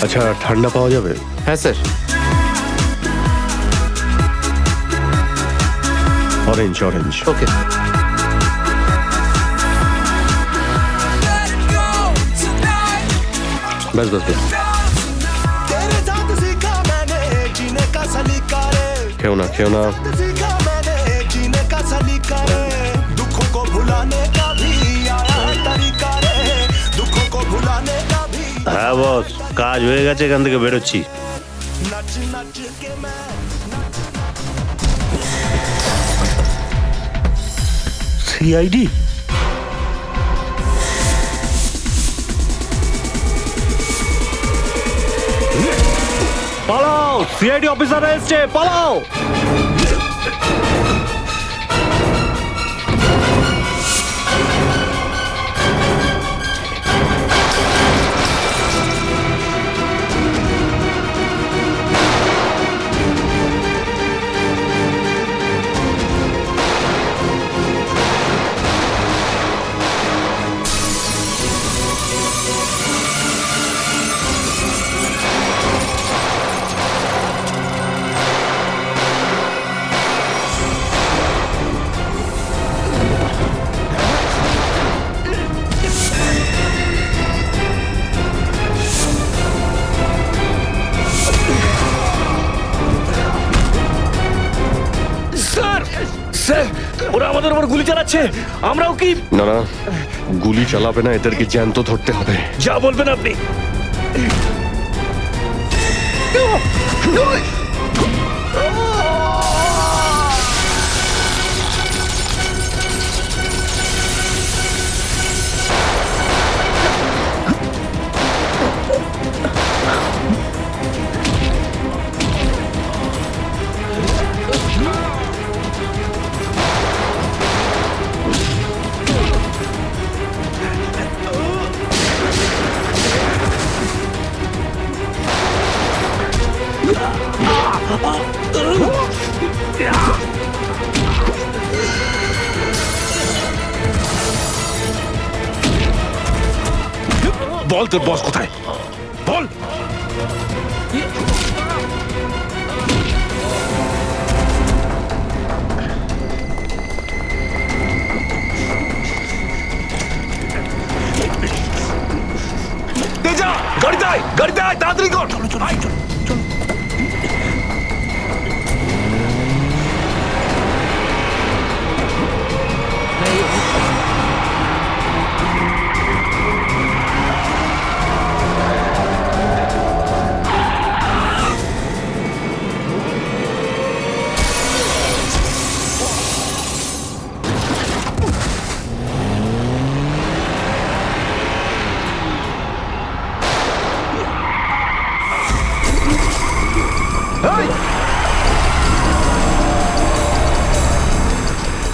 আচ্ছা, ঠান্ডা পাওয়া যাবে? হ্যাঁ স্যার। Orange orange. ওকে। बस बस बस। तेरे साथ सीखा मैंने जीने का सलीका रे, खेओ ना सीखा मैंने जीने का सलीका रे, दुखों को भुलाने का भी आया है तरीका रे, दुखों को भुलाने का भी। হ্যাঁ বস, কাজ হয়ে গেছে, এখান থেকে বেরোচ্ছি। नच नच के मैं সিআইডি? পালাও। সিআইডি অফিসার এসছে, পালাও। ওরা আমাদের উপর গুলি চালাচ্ছে, আমরাও কি? না না, গুলি চালাবে না, এদেরকে জ্যান্ত ধরতে হবে। যা বলবেন আপনি। বল তোর বস কোথায়, বল। তেজা, গাড়িতে আয়, গাড়িতে আয়, তাড়াতাড়ি কর।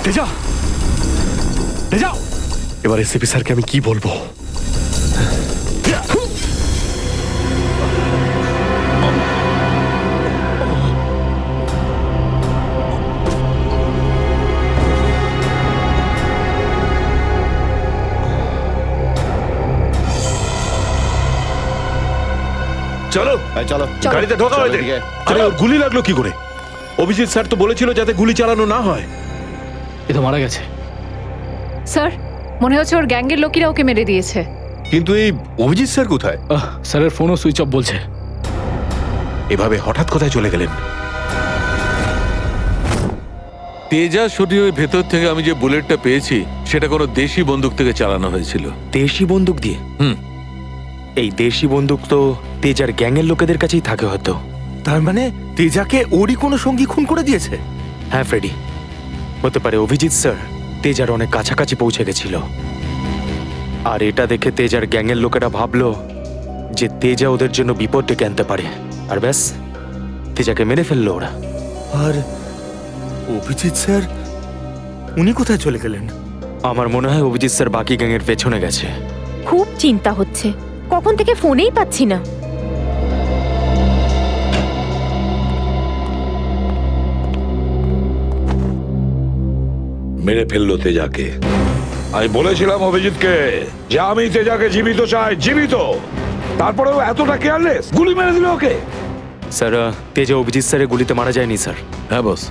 তেজা, তেজা, এবার এসিপি স্যারকে আমি কি বলবো? চলো চলো, গাড়িতে ঢোকা হয়েছে। আরে ওর গুলি লাগলো কি করে? অভিজিৎ স্যার তো বলেছিল যাতে গুলি চালানো না হয়। এ তো মারা গেছে। স্যার, মনে হচ্ছে ওর গ্যাংয়ের লোকেরা ওকে মেরে দিয়েছে। কিন্তু এই অভিজিৎ স্যার কোথায়? স্যারের ফোনও সুইচ অফ বলছে। এভাবে হঠাৎ কোথায় চলে গেলেন? তেজা শরীরের ভেতর থেকে আমি যে বুলেটটা পেয়েছি সেটা কোনো দেশি বন্দুক থেকে চালানো হয়েছিল। দেশি বন্দুক দিয়ে? এই দেশি বন্দুক তো তেজার গ্যাংয়ের লোকেদের কাছেই থাকে হয়তো। তার মানে তেজাকে ওরই কোনো সঙ্গী খুন করে দিয়েছে? হ্যাঁ ফ্রেডি, হতে পারে অভিজিৎ স্যার তেজার অনেক কাছাকাছি পৌঁছে গেছিল, আর এটা দেখে তেজার গ্যাংয়ের লোকেরা ভাবলো যে তেজা ওদের জন্য বিপদ ডেকে আনতে পারে, আর ব্যাস তেজাকে মেরে ফেললো ওরা। আর অভিজিৎ স্যার, উনি কোথায় চলে গেলেন? আমার মনে হয় অভিজিৎ স্যার বাকি গ্যাংয়ের পেছনে গেছে। খুব চিন্তা হচ্ছে, কখন থেকে ফোনেই পাচ্ছি না। মেরে ফেললো তেজাকে। আমি বলেছিলাম অভিজিৎকে যে আমি তেজাকে জীবিত চাই, জীবিত। তারপরেও এতটা কেয়ারলেস, গুলি মেরে দিল ওকে। স্যার, তেজা অভিজিৎ স্যারের গুলিতে মারা যায়নি স্যার। হ্যাঁ বস,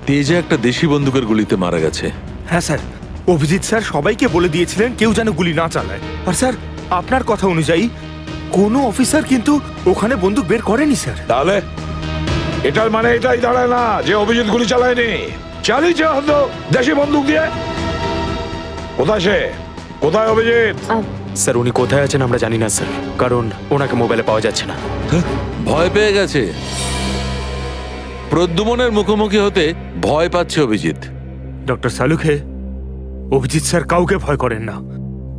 তেজা একটা দেশি বন্দুকের গুলিতে মারা গেছে। হ্যাঁ স্যার, অভিজিৎ স্যার সবাইকে বলে দিয়েছিলেন কেউ যেন গুলি না চালায়। আর স্যার, আপনার কথা অনুযায়ী কোনো অফিসার কিন্তু ওখানে বন্দুক বের করেনি স্যার। তাহলে এটার মানে এটাই দাঁড়ায় না যে অভিজিৎ গুলি চালায়নি, চালিয়েছে হয়তো দেশি বন্দুক দিয়ে। কোথায় সে? কোথায় অভিজিৎ? স্যার, উনি কোথায় আছেন আমরা জানি না স্যার, কারণ ওনাকে মোবাইলে পাওয়া যাচ্ছে না। ভয় পেয়ে গেছে। প্রদ্যুমনের মুখোমুখি হতে ভয় পাচ্ছে অভিজিৎ। ডক্টর সালুখে, অভিজিৎ স্যার কাউকে ভয় করেন না।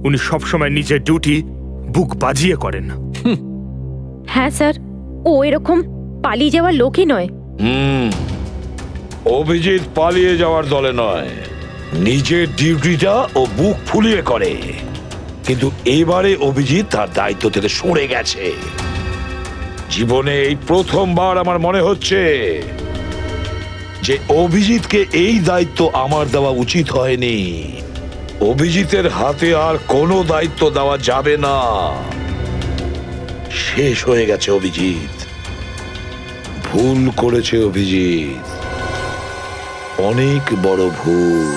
উনি সবসময় নিজের ডিউটি বুক বাজিয়ে করেন। হ্যাঁ স্যার, ও এরকম পালিয়ে যাওয়ার লোকই নয়। অভিজিৎ পালিয়ে যাওয়ার দলে নয়, নিজের ডিউটিটা ও বুক ফুলিয়ে করে, কিন্তু এবারে অভিজিৎ তার দায়িত্ব থেকে সরে গেছে। জীবনে এই প্রথমবার আমার মনে হচ্ছে যে অভিজিৎকে এই দায়িত্ব আমার দেওয়া উচিত হয়নি। অভিজিতের হাতে আর কোনো দায়িত্ব দেওয়া যাবে না। শেষ হয়ে গেছে অভিজিৎ, ভুল করেছে অভিজিৎ, অনেক বড় ভুল।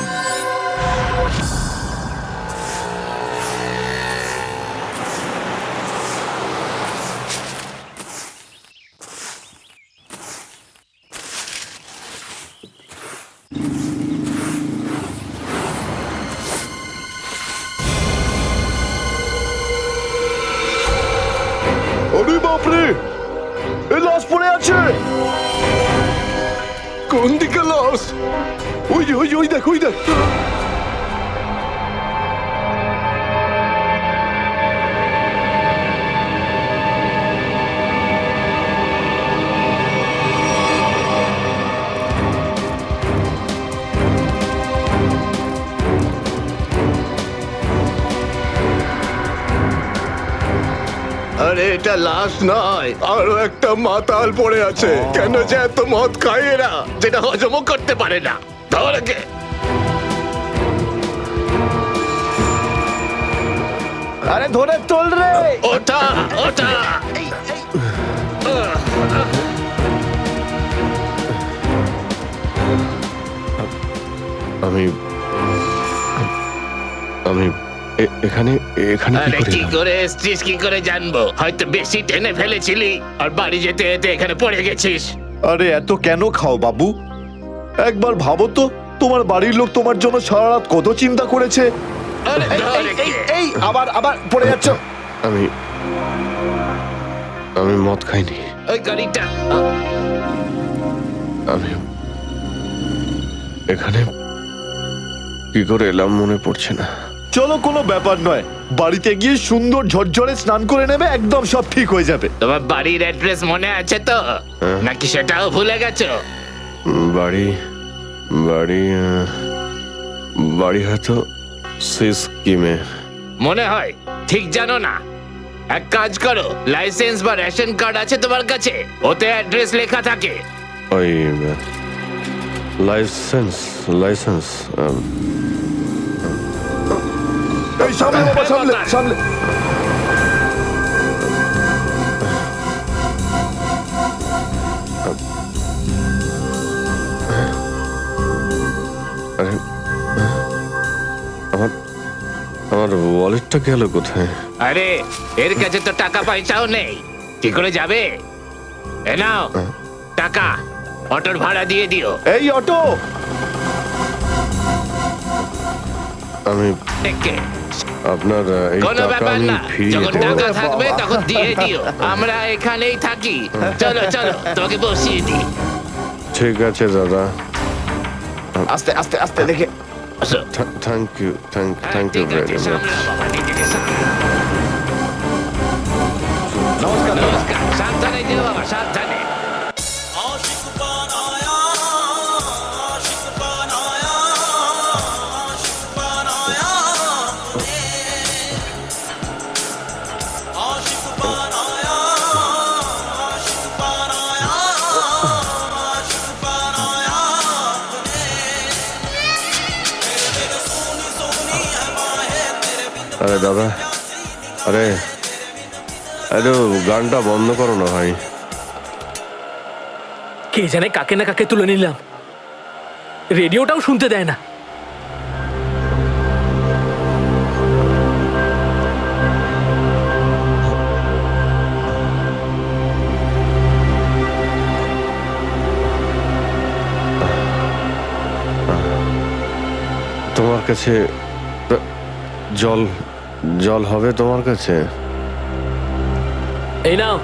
আরে বাপরে, এ লাশ পড়ে আছে। কোন দিকে লাশ? ওই যে ওই দেখ, ওই দেখ। আরে এটা লাশ নয়, আরো একটা মাতাল পড়ে আছে। কেন যে এত মদ খায় এরা, যেটা হজমও করতে পারে না। ধরকে আরে ধরে তোল রে। ওটা ওটা আমি আমি এখানে এখানে আরে কি করে এসছিস কি করে জানবো? হয়তো বেশি টেনে ফেলেছিলি আর বাড়ি যেতে যেতে এখানে পড়ে গেছিস। আরে এত কেন খাও বাবু? একবার ভাবো তো, তোমার বাড়ির লোক তোমার জন্য সারা রাত কত চিন্তা করেছে। এই আবার আবার পড়ে যাচ্ছ। আমি আমি মদ খাইনি। ওই গাড়িটা আমি এখানে কি করে এলাম মনে পড়ছে না। চলো, কোনো ব্যাপার নয়, বাড়িতে গিয়ে সুন্দর ঝরঝরে স্নান করে নেবে, একদম সব ঠিক হয়ে যাবে। তোমার বাড়ির অ্যাড্রেস মনে আছে তো, নাকি সেটাও ভুলে গেছো? বাড়ি বাড়ি বাড়ি হয়তো সিস্কিমে। মনে হয় ঠিক জানো না। এক কাজ করো, লাইসেন্স বা রেশন কার্ড আছে তোমার কাছে? ওতে অ্যাড্রেস লেখা থাকে। ওই লাইসেন্স লাইসেন্স এই সামনে বাবা, সামনে সামনে। আরে আমার ওয়ালেটটা গেল কোথায়? আরে এর কাছে তো টাকা পয়সাও নেই, কি করে যাবে? এ নাও টাকা, অটোর ভাড়া দিয়ে দিও। এই অটো, আমি আপনার এই কোনো টাকা ব্যাপার আমি না, ফিরিয়ে যখন দেব। টাকা থাকবে তখন দিয়ে দিও। আমরা এখানেই থাকি। চলো চলো, তোমাকে বসিয়ে দিই। ঠিক আছে দাদা। আস্তে আস্তে আস্তে দেখে। Thank you thank you very much. নমস্কার নমস্কার, সাবধানে যেও বাবা, সাবধানে। আরে দাদা, আরে আরে গানটা বন্ধ করো না ভাই। কে জানে কাকে না কাকে তুলে নিলাম, রেডিওটাও শুনতে দেয় না। তোমার কাছে জল জল হবে তোমার কাছে? এই নাও।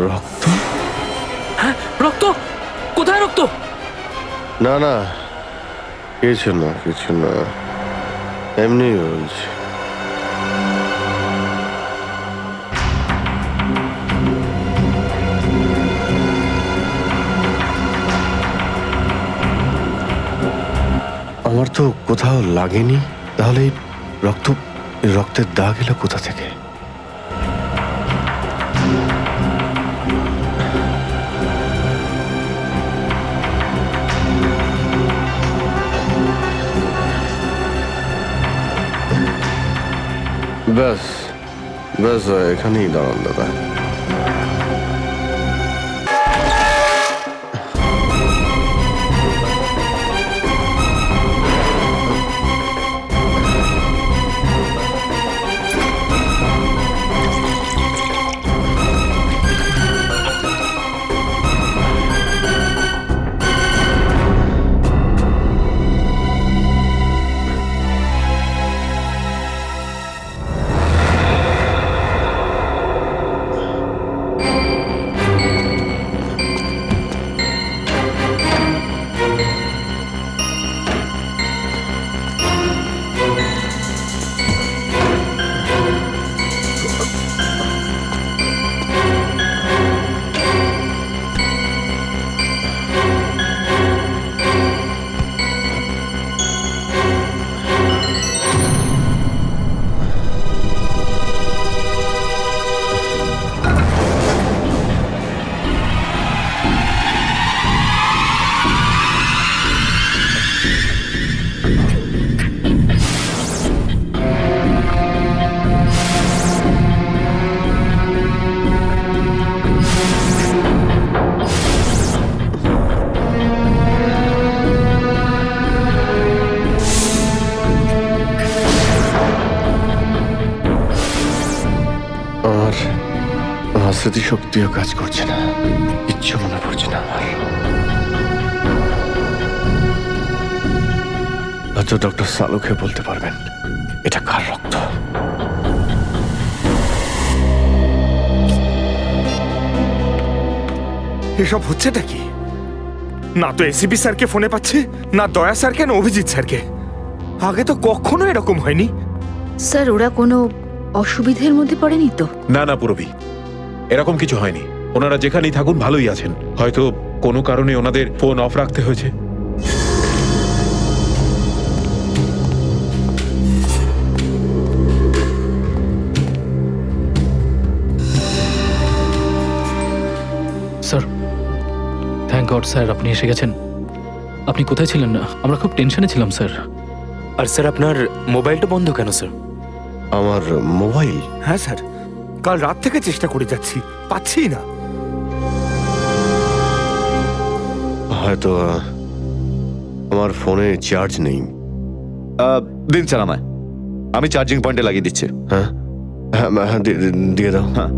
রক্ত? হ্যাঁ, রক্ত কোথায়? না না, কিছু না কিছু না, এমনি বলছি। আমার তো কোথাও লাগেনি, তাহলে এই রক্তের দাগ এলো কোথা থেকে? ব্যাস ব্যাস, এখানেই দাঁড়ান দাদা। আমার স্মৃতিশক্তিও কাজ করছে না, কিচ্ছু মনে পড়ছে না আমার। হয়তো ডক্টর সালুকে বলতে পারবেন এটা কার রক্ত। এসব হচ্ছেটা কি? না তো এসিপি স্যারকে ফোনে পাচ্ছি, না দয়া স্যারকে, না অভিজিৎ স্যারকে। আগে তো কখনো এরকম হয়নি। স্যার ওরা কোনো অসুবিধের মধ্যে পড়েনি তো? না না পুরবি, এরকম কিছু হয়নি। ওনারা যেখানেই থাকুন ভালোই আছেন। হয়তো কোনো কারণে ওনাদের ফোন অফ রাখতে হয়েছে। স্যার, থ্যাংক গড স্যার আপনি এসে গেছেন। আপনি কোথায় ছিলেন? না আমরা খুব টেনশনে ছিলাম স্যার। আর স্যার আপনার মোবাইলটা বন্ধ কেন স্যার? আমার মোবাইল? হ্যাঁ স্যার, কাল রাত থেকে চেষ্টা করে যাচ্ছি, পাচ্ছি না। হয়তো আমার ফোনে চার্জ নেই। দিন স্যার আমায়, আমি চার্জিং পয়েন্টে লাগিয়ে দিচ্ছি। হ্যাঁ হ্যাঁ, দিয়ে দাও। হ্যাঁ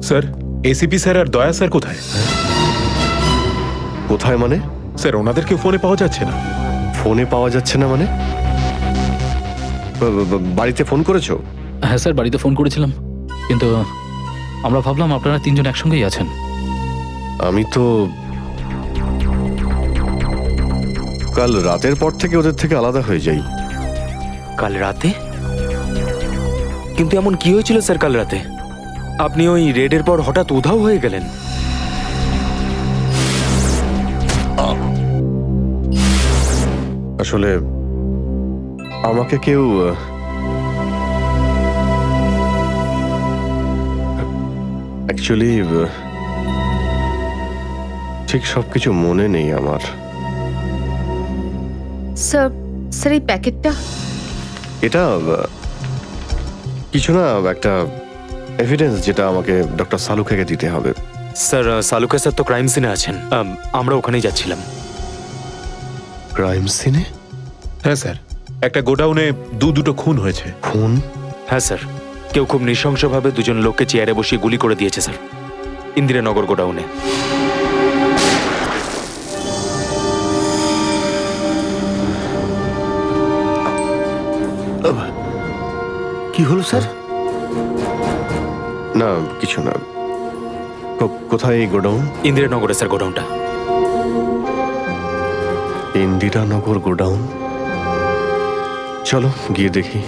স্যার, এসিপি স্যার আর দয়া স্যার কোথায়? কোথায় মানে? স্যার ওনাদেরকে ফোনে পাওয়া যাচ্ছে না। ফোনে পাওয়া যাচ্ছে না মানে? বাড়িতে ফোন করেছো? হ্যাঁ স্যার, বাড়িতে ফোন করেছিলাম, কিন্তু আমরা ভাবলাম আপনারা তিনজন একসঙ্গেই আছেন। আমি তো কাল রাতের পর থেকে ওদের থেকে আলাদা হয়ে যাই। কাল রাতে? কিন্তু এমন কি হয়েছিল স্যার কাল রাতে? আপনি ওই রেডের পর হঠাৎ উধাও হয়ে গেলেন। আসলে আমাকে কেউ অ্যাকচুয়ালি ঠিক সবকিছু মনে নেই আমার। স্যার, স্যার এই প্যাকেটটা? এটা কিছু না, একটা এভিডেন্স যেটা আমাকে ডক্টর সালুকেকে দিতে হবে। স্যার সালুকে স্যার তো ক্রাইম সিনে আছেন, আমরা ওখানেই যাচ্ছিলাম। ক্রাইম সিনে? হ্যাঁ স্যার, একটা গোডাউনে দুটো খুন হয়েছে। খুন? হ্যাঁ স্যার, কেউ খুব নৃশংসভাবে দুজন লোককে চেয়ারে বসিয়ে গুলি করে দিয়েছে স্যার, ইন্দিরানগর গোডাউনে। কি হলো স্যার? না কিছু না। কোথায় এই গোডাউন? ইন্দিরানগরে স্যার গোডাউনটা। ইন্দিরানগর গোডাউন, চলো গিয়ে দেখি।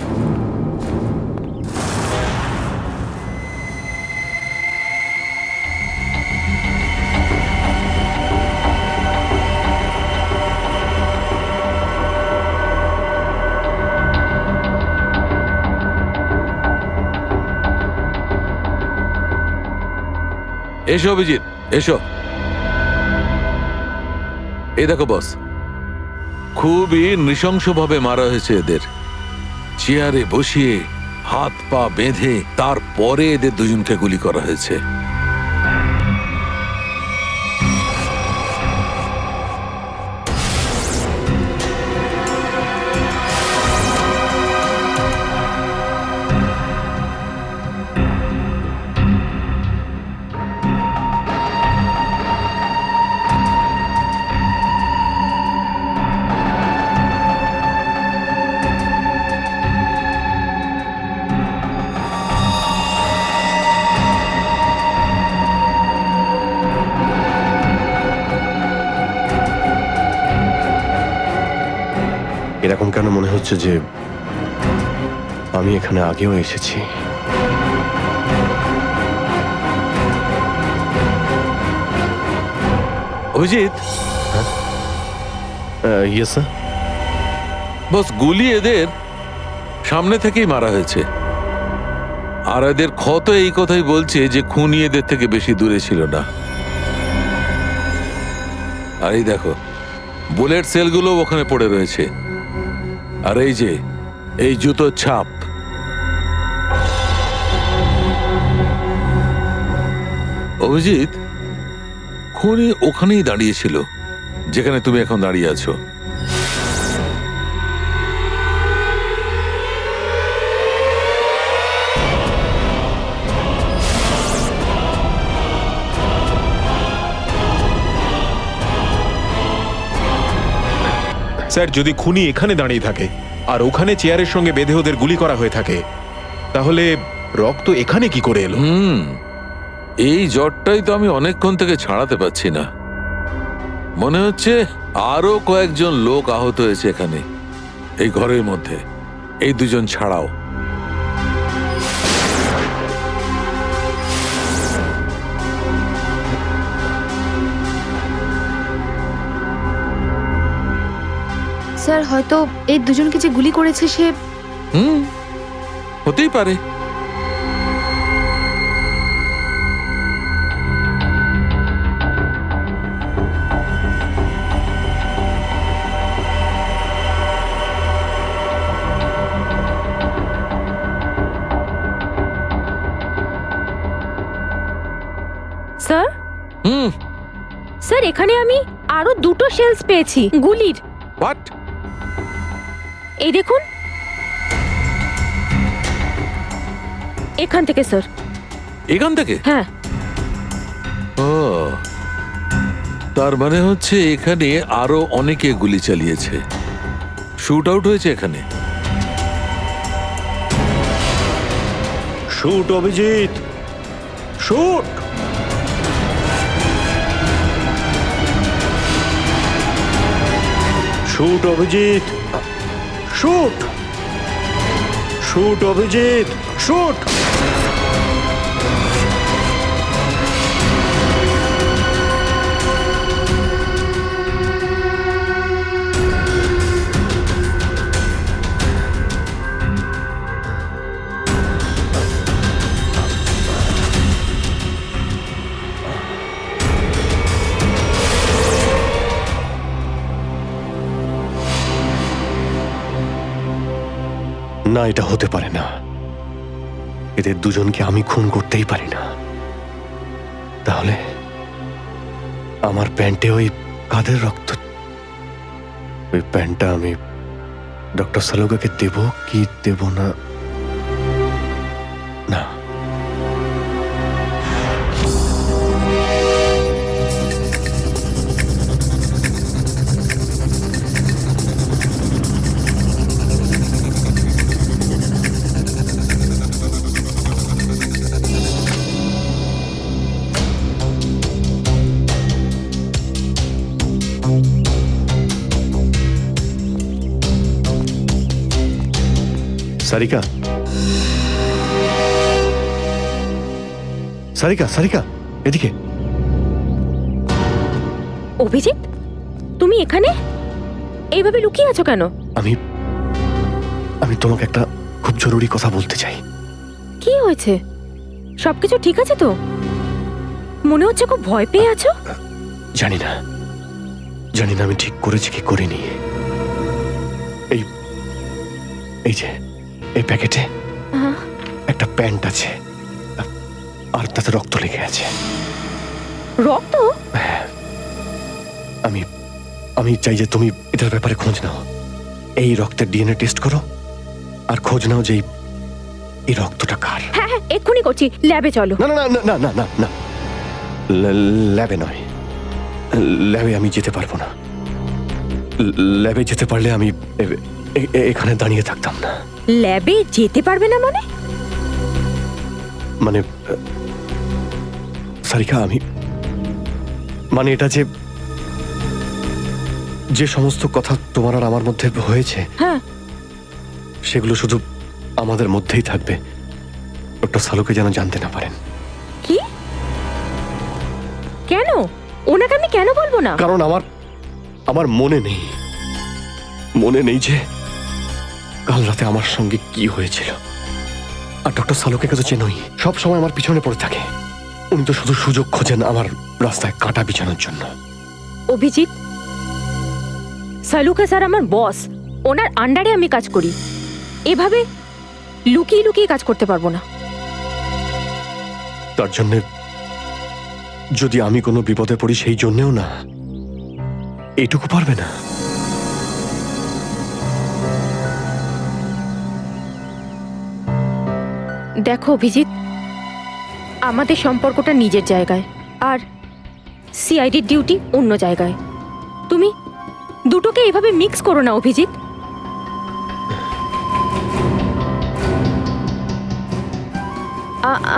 এসো অভিজিৎ, এসো। এই দেখো বস, খুবই নৃশংসভাবে মারা হয়েছে এদের। চেয়ারে বসিয়ে হাত পা বেঁধে তারপরে এদের দুজনকে গুলি করা হয়েছে। এরকম কেন মনে হচ্ছে যে আমি এখানে আগেও এসেছি? Abhijit, yes sir. বস, গুলি এদের সামনে থেকেই মারা হয়েছে। আর এদের ক্ষত এই কথাই বলছে যে খুনি এদের থেকে বেশি দূরে ছিল না। আর এই দেখো, বুলেট সেলগুলো ওখানে পড়ে রয়েছে। আর এই যে এই জুতোর ছাপ, অভিজিৎ, খুনি ওখানেই দাঁড়িয়েছিল যেখানে তুমি এখন দাঁড়িয়ে আছো। স্যার, যদি খুনি এখানে দাঁড়িয়ে থাকে আর ওখানে চেয়ারের সঙ্গে বেঁধে ওদের গুলি করা হয়ে থাকে, তাহলে রক্ত এখানে কি করে এলো? এই জ্বরটাই তো আমি অনেকক্ষণ থেকে ছাড়াতে পারছি না। মনে হচ্ছে আরো কয়েকজন লোক আহত হয়েছে এখানে, এই ঘরের মধ্যে, এই দুজন ছাড়াও। স্যার, হয়তো এই দুজনকে যে গুলি করেছে সে... হতেই পারে। স্যার, স্যার, এখানে আমি আরো 2টো শেলস পেয়েছি গুলির। হোয়াট? এই দেখুন, এখান থেকে স্যার। এখান থেকে? হ্যাঁ। ও, তার মানে হচ্ছে এখানে আরো অনেকে গুলি চালিয়েছে, শুট আউট হয়েছে এখানে। Shoot Abhijit, shoot! Shoot Abhijit, shoot! Shoot Abhijit, shoot! না, এটা হতে পারে না। এদের দুজনকে আমি খুন করতেই পারি না। তাহলে আমার প্যান্টে ওই কাদের রক্ত? ওই প্যান্টটা আমি ডক্টর সালুগাকে দেব কি দেব না? না, সারিকা, সারিকা, সারিকা, এদিকে। অভিজিৎ, তুমি এখানে এইভাবে লুকিয়ে আছো কেন? আমি তোমাকে একটা খুব জরুরি কথা বলতে চাই। কি হয়েছে? সবকিছু ঠিক আছে তো? মনে হচ্ছে খুব ভয় পেয়ে আছো। জানি না আমি ঠিক করেছি কি করিনি। এই যে এই প্যাকেটে একটা প্যান্ট আছে, আর তাতে রক্ত লেগে আছে। রক্ত? আমি চাই যে তুমি এটার ব্যাপারে খোঁজ নাও। এই রক্তের ডিএনএ টেস্ট করো আর খোঁজ নাও যে এই রক্তটা কার। হ্যাঁ হ্যাঁ, এক্ষুনি করছি। ল্যাবে চলো। না না না না না না, ল্যাবে নয়। ল্যাবে আমি যেতে পারবো না। ল্যাবে যেতে পারলে আমি এখানে দাঁড়িয়ে থাকতাম না। ল্যাবে যেতে পারবে না মানে? মানে সারিকা, মানে এটা যে সমস্ত কথা তোমার আর আমার মধ্যে হয়েছে, হ্যাঁ, সেগুলো শুধু আমাদের মধ্যেই থাকবে। ডক্টর সালুকে যেন জানতে না পারেন। কি? কেন? ওনাকে আমি কেন বলবো না? কারণ আমার মনে নেই যে কাল রাতে আমার সঙ্গে কি হয়েছিল। আর ডক্টর সালুকে তো চেনই, সব সময় আমার পিছনে পড়ে থাকে। উনি তো শুধু সুযোগ খোঁজেন আমার রাস্তায় কাঁটা বিছানোর জন্য। অভিজিৎ, সালুকা স্যার আমার বস। ওনার আন্ডারে আমি কাজ করি। এভাবে লুকিয়ে লুকিয়ে কাজ করতে পারবো না। তার জন্য যদি আমি কোনো বিপদে পড়ি, সেই জন্যেও না, এটুকু পারবে না? দেখো অভিজিৎ, আমাদের সম্পর্কটা নিজের জায়গায়, আর সিআইডির ডিউটি অন্য জায়গায়। তুমি দুটোকে এভাবে মিক্স করো না অভিজিৎ।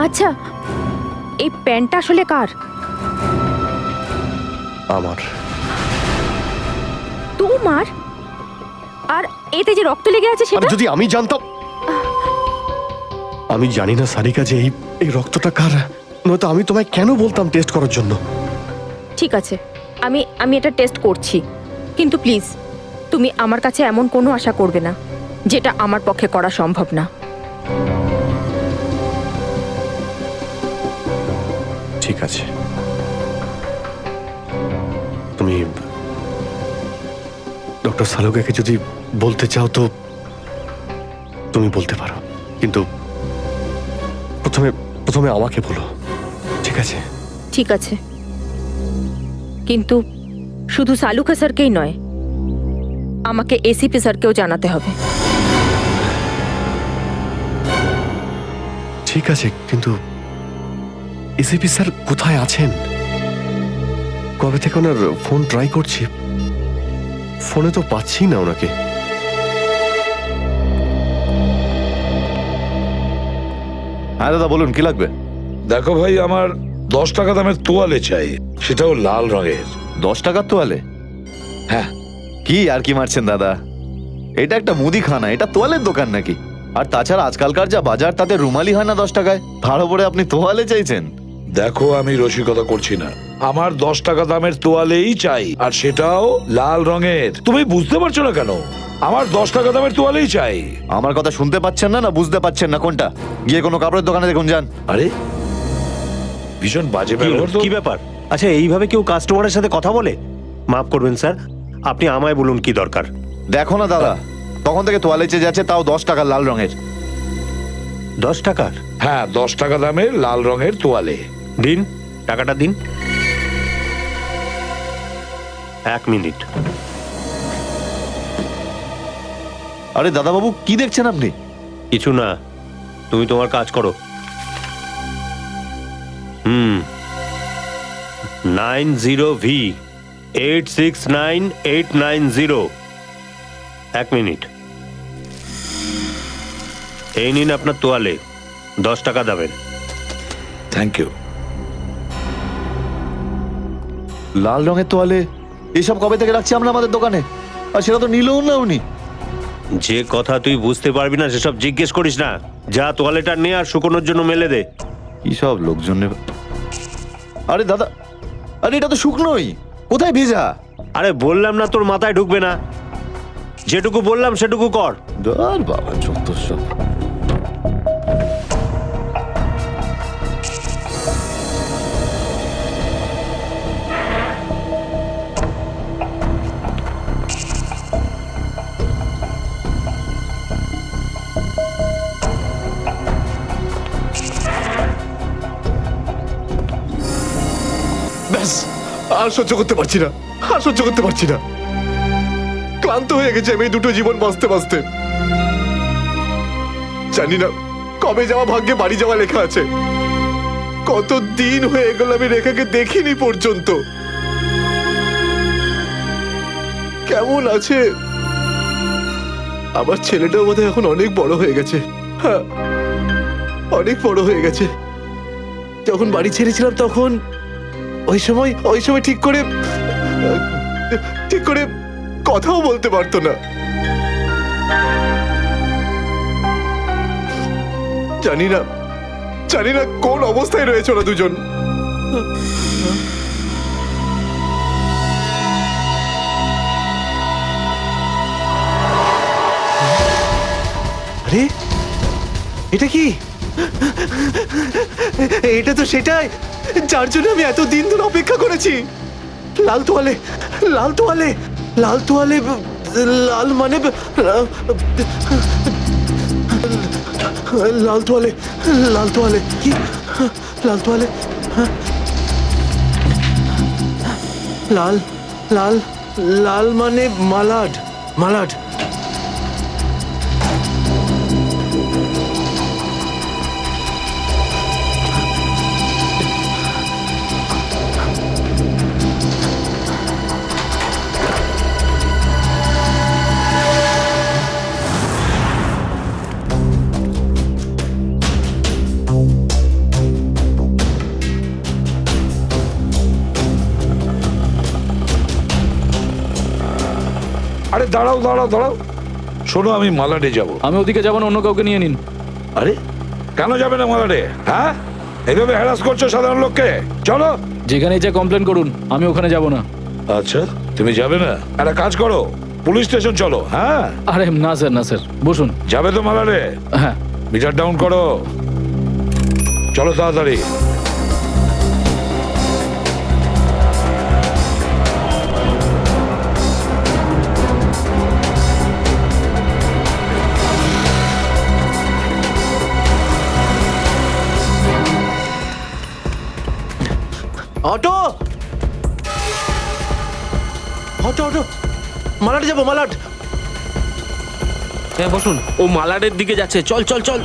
আচ্ছা, এই প্যান্টটা আসলে কার? আমার। তোমার? আর এতে যে রক্ত লেগে আছে সেটা? যদি আমি জানতাম। আমি জানি না সারিকা যে এই রক্তটা কার, নয়তো আমি তোমায় কেন বলতাম টেস্ট করার জন্য। ঠিক আছে, আমি এটা টেস্ট করছি, কিন্তু প্লিজ তুমি আমার কাছে এমন কোনো আশা করবে না যেটা আমার পক্ষে করা সম্ভব না। ঠিক আছে, তুমি ডক্টর সালুকাকে যদি বলতে চাও তো তুমি বলতে পারো, কিন্তু প্রথমে আমাকে বলো, ঠিক আছে? ঠিক আছে, কিন্তু শুধু সালুকা স্যারকেই নয়, আমাকে এসিপি স্যারকেও জানাতে হবে। ঠিক আছে, কিন্তু এসিপি স্যার কোথায় আছেন? কবে থেকে ওনার ফোন ট্রাই করছি, ফোনে তো পাচ্ছি না ওনাকে। হ্যাঁ দাদা বলুন, কি লাগবে? দেখো ভাই, আমার 10 টাকা দামের তোয়ালে চাই, সেটাও লাল রঙের। 10 টাকার তোয়ালে? হ্যাঁ। কি আর কি মারছেন দাদা, এটা একটা মুদিখানা, এটা তোয়ালের দোকান নাকি? আর তাছাড়া আজকালকার যা বাজার, তাতে রুমালি হয় না 10 টাকায়, তার উপরে আপনি তোয়ালে চাইছেন? দেখো, আমি রসিকতা করছি না, আমার 10 টাকা দামের তোয়ালেই চাই, আর সেটাও লাল রঙের। তুমি বুঝতে পারছো না কেন? আমার 10 টাকা দামের তোয়ালেই চাই। আমার কথা শুনতে পাচ্ছেন না বুঝতে পাচ্ছেন না? কোনটা? গিয়ে কোনো কাপড়ের দোকানে দেখুন, যান। আরে ভীষণ বাজে ব্যবহার তো। কি ব্যাপার? আচ্ছা, এইভাবে কেউ কাস্টমারের সাথে কথা বলে? মাফ করবেন স্যার, আপনি আমায় বলুন কি দরকার। দেখো না দাদা, তখন থেকে তোয়ালে চেয়ে যাচ্ছে, তাও 10 টাকা লাল রঙের। 10 টাকার? হ্যাঁ, 10 টাকা দামের লাল রঙের তোয়ালে। দিন, টাকাটা দিন। 1 মিনিট। আরে দাদা বাবু, কি দেখছেন আপনি? কিছু না, তুমি তোমার কাজ করো। 90V 869890। 1 মিনিট। এই নিন আপনার তোয়ালে, 10 টাকা দেবেন। Thank you. লাল রঙের তোয়ালে এসব কবে থেকে রাখছি আমরা আমাদের দোকানে, আর সেটা তো নিলও না উনি। যে কথা তুই বুঝতে পারবি না সেসব জিজ্ঞেস করিস না। যা তোয়ালেটা নে আর শুকোনোর জন্য মেলে দে। কি সব লোকজনের। আরে দাদা, আরে এটা তো শুকনোই, কোথায় ভেজা? আরে বললাম না তোর মাথায় ঢুকবে না, যেটুকু বললাম সেটুকু কর। আর বাবা যত সব। ব্যাস, আর সহ্য করতে পারছি না, আর সহ্য করতে পারছি না। ক্লান্ত হয়ে গেছে আমি এই দুটো জীবন বাঁচতে বাঁচতে। জানি না কবে যাওয়া ভাগ্যে বাড়ি যাওয়া লেখা আছে। কত দিন হয়ে গেল আমি রেখাকে দেখিনি পর্যন্ত। কেমন আছে? আমার ছেলেটাও বোধহয় এখন অনেক বড় হয়ে গেছে। হ্যাঁ, অনেক বড় হয়ে গেছে। যখন বাড়ি ছেড়েছিলাম তখন ওই সময় ঠিক করে কথাও বলতে পারতো না। জানি না কোন অবস্থায় রয়েছে ওরা দুজন। আরে এটা কি? এটা তো সেটাই যার জন্য আমি এত দিন ধরে অপেক্ষা করেছি। লাল তোয়ালে, লাল তোয়ালে, লাল তোয়ালে, লাল মানে লাল তোয়ালে, লাল তোয়ালে কি? লাল তোয়ালে, লাল লাল লাল মানে মালাড, মালাড। আরে দাঁড়াও দাঁড়াও দাঁড়াও, শোনো আমি মালাডে যাব। আমি ওদিকে যাবো না, অন্য কাউকে নিয়ে নিন। আরে কেন যাবে না মালাডে? হ্যাঁ, এইভাবে হ্যারাস করছো সাধারণ লোককে। চলো, যেখানে যা কমপ্লেন করুন, আমি ওখানে যাব না। আচ্ছা তুমি যাবে না? একটা কাজ করো, পুলিশ স্টেশন চলো। হ্যাঁ। আরে না স্যার, না স্যার, বসুন। যাবে তো মালাডে? হ্যাঁ। মিটার ডাউন করো, চলো তাড়াতাড়ি। অটো, অটো, অটো, মালাড যাবো, মালাড। হ্যাঁ বসুন, ও মালাডের দিকে যাচ্ছে। চল চল চল।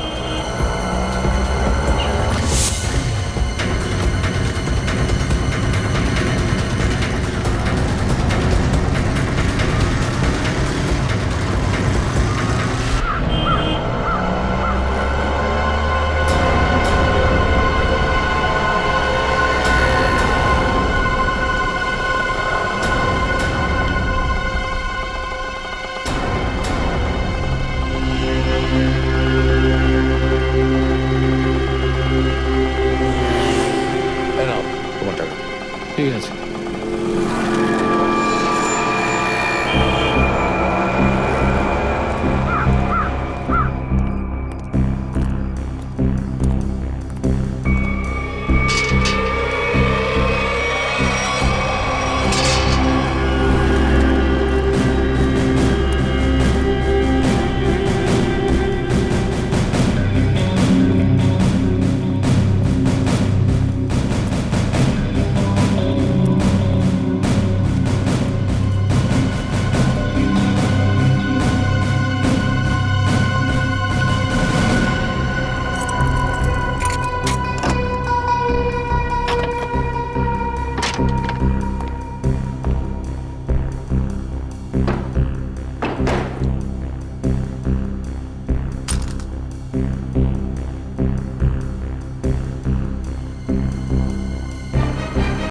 ঠিক আছে।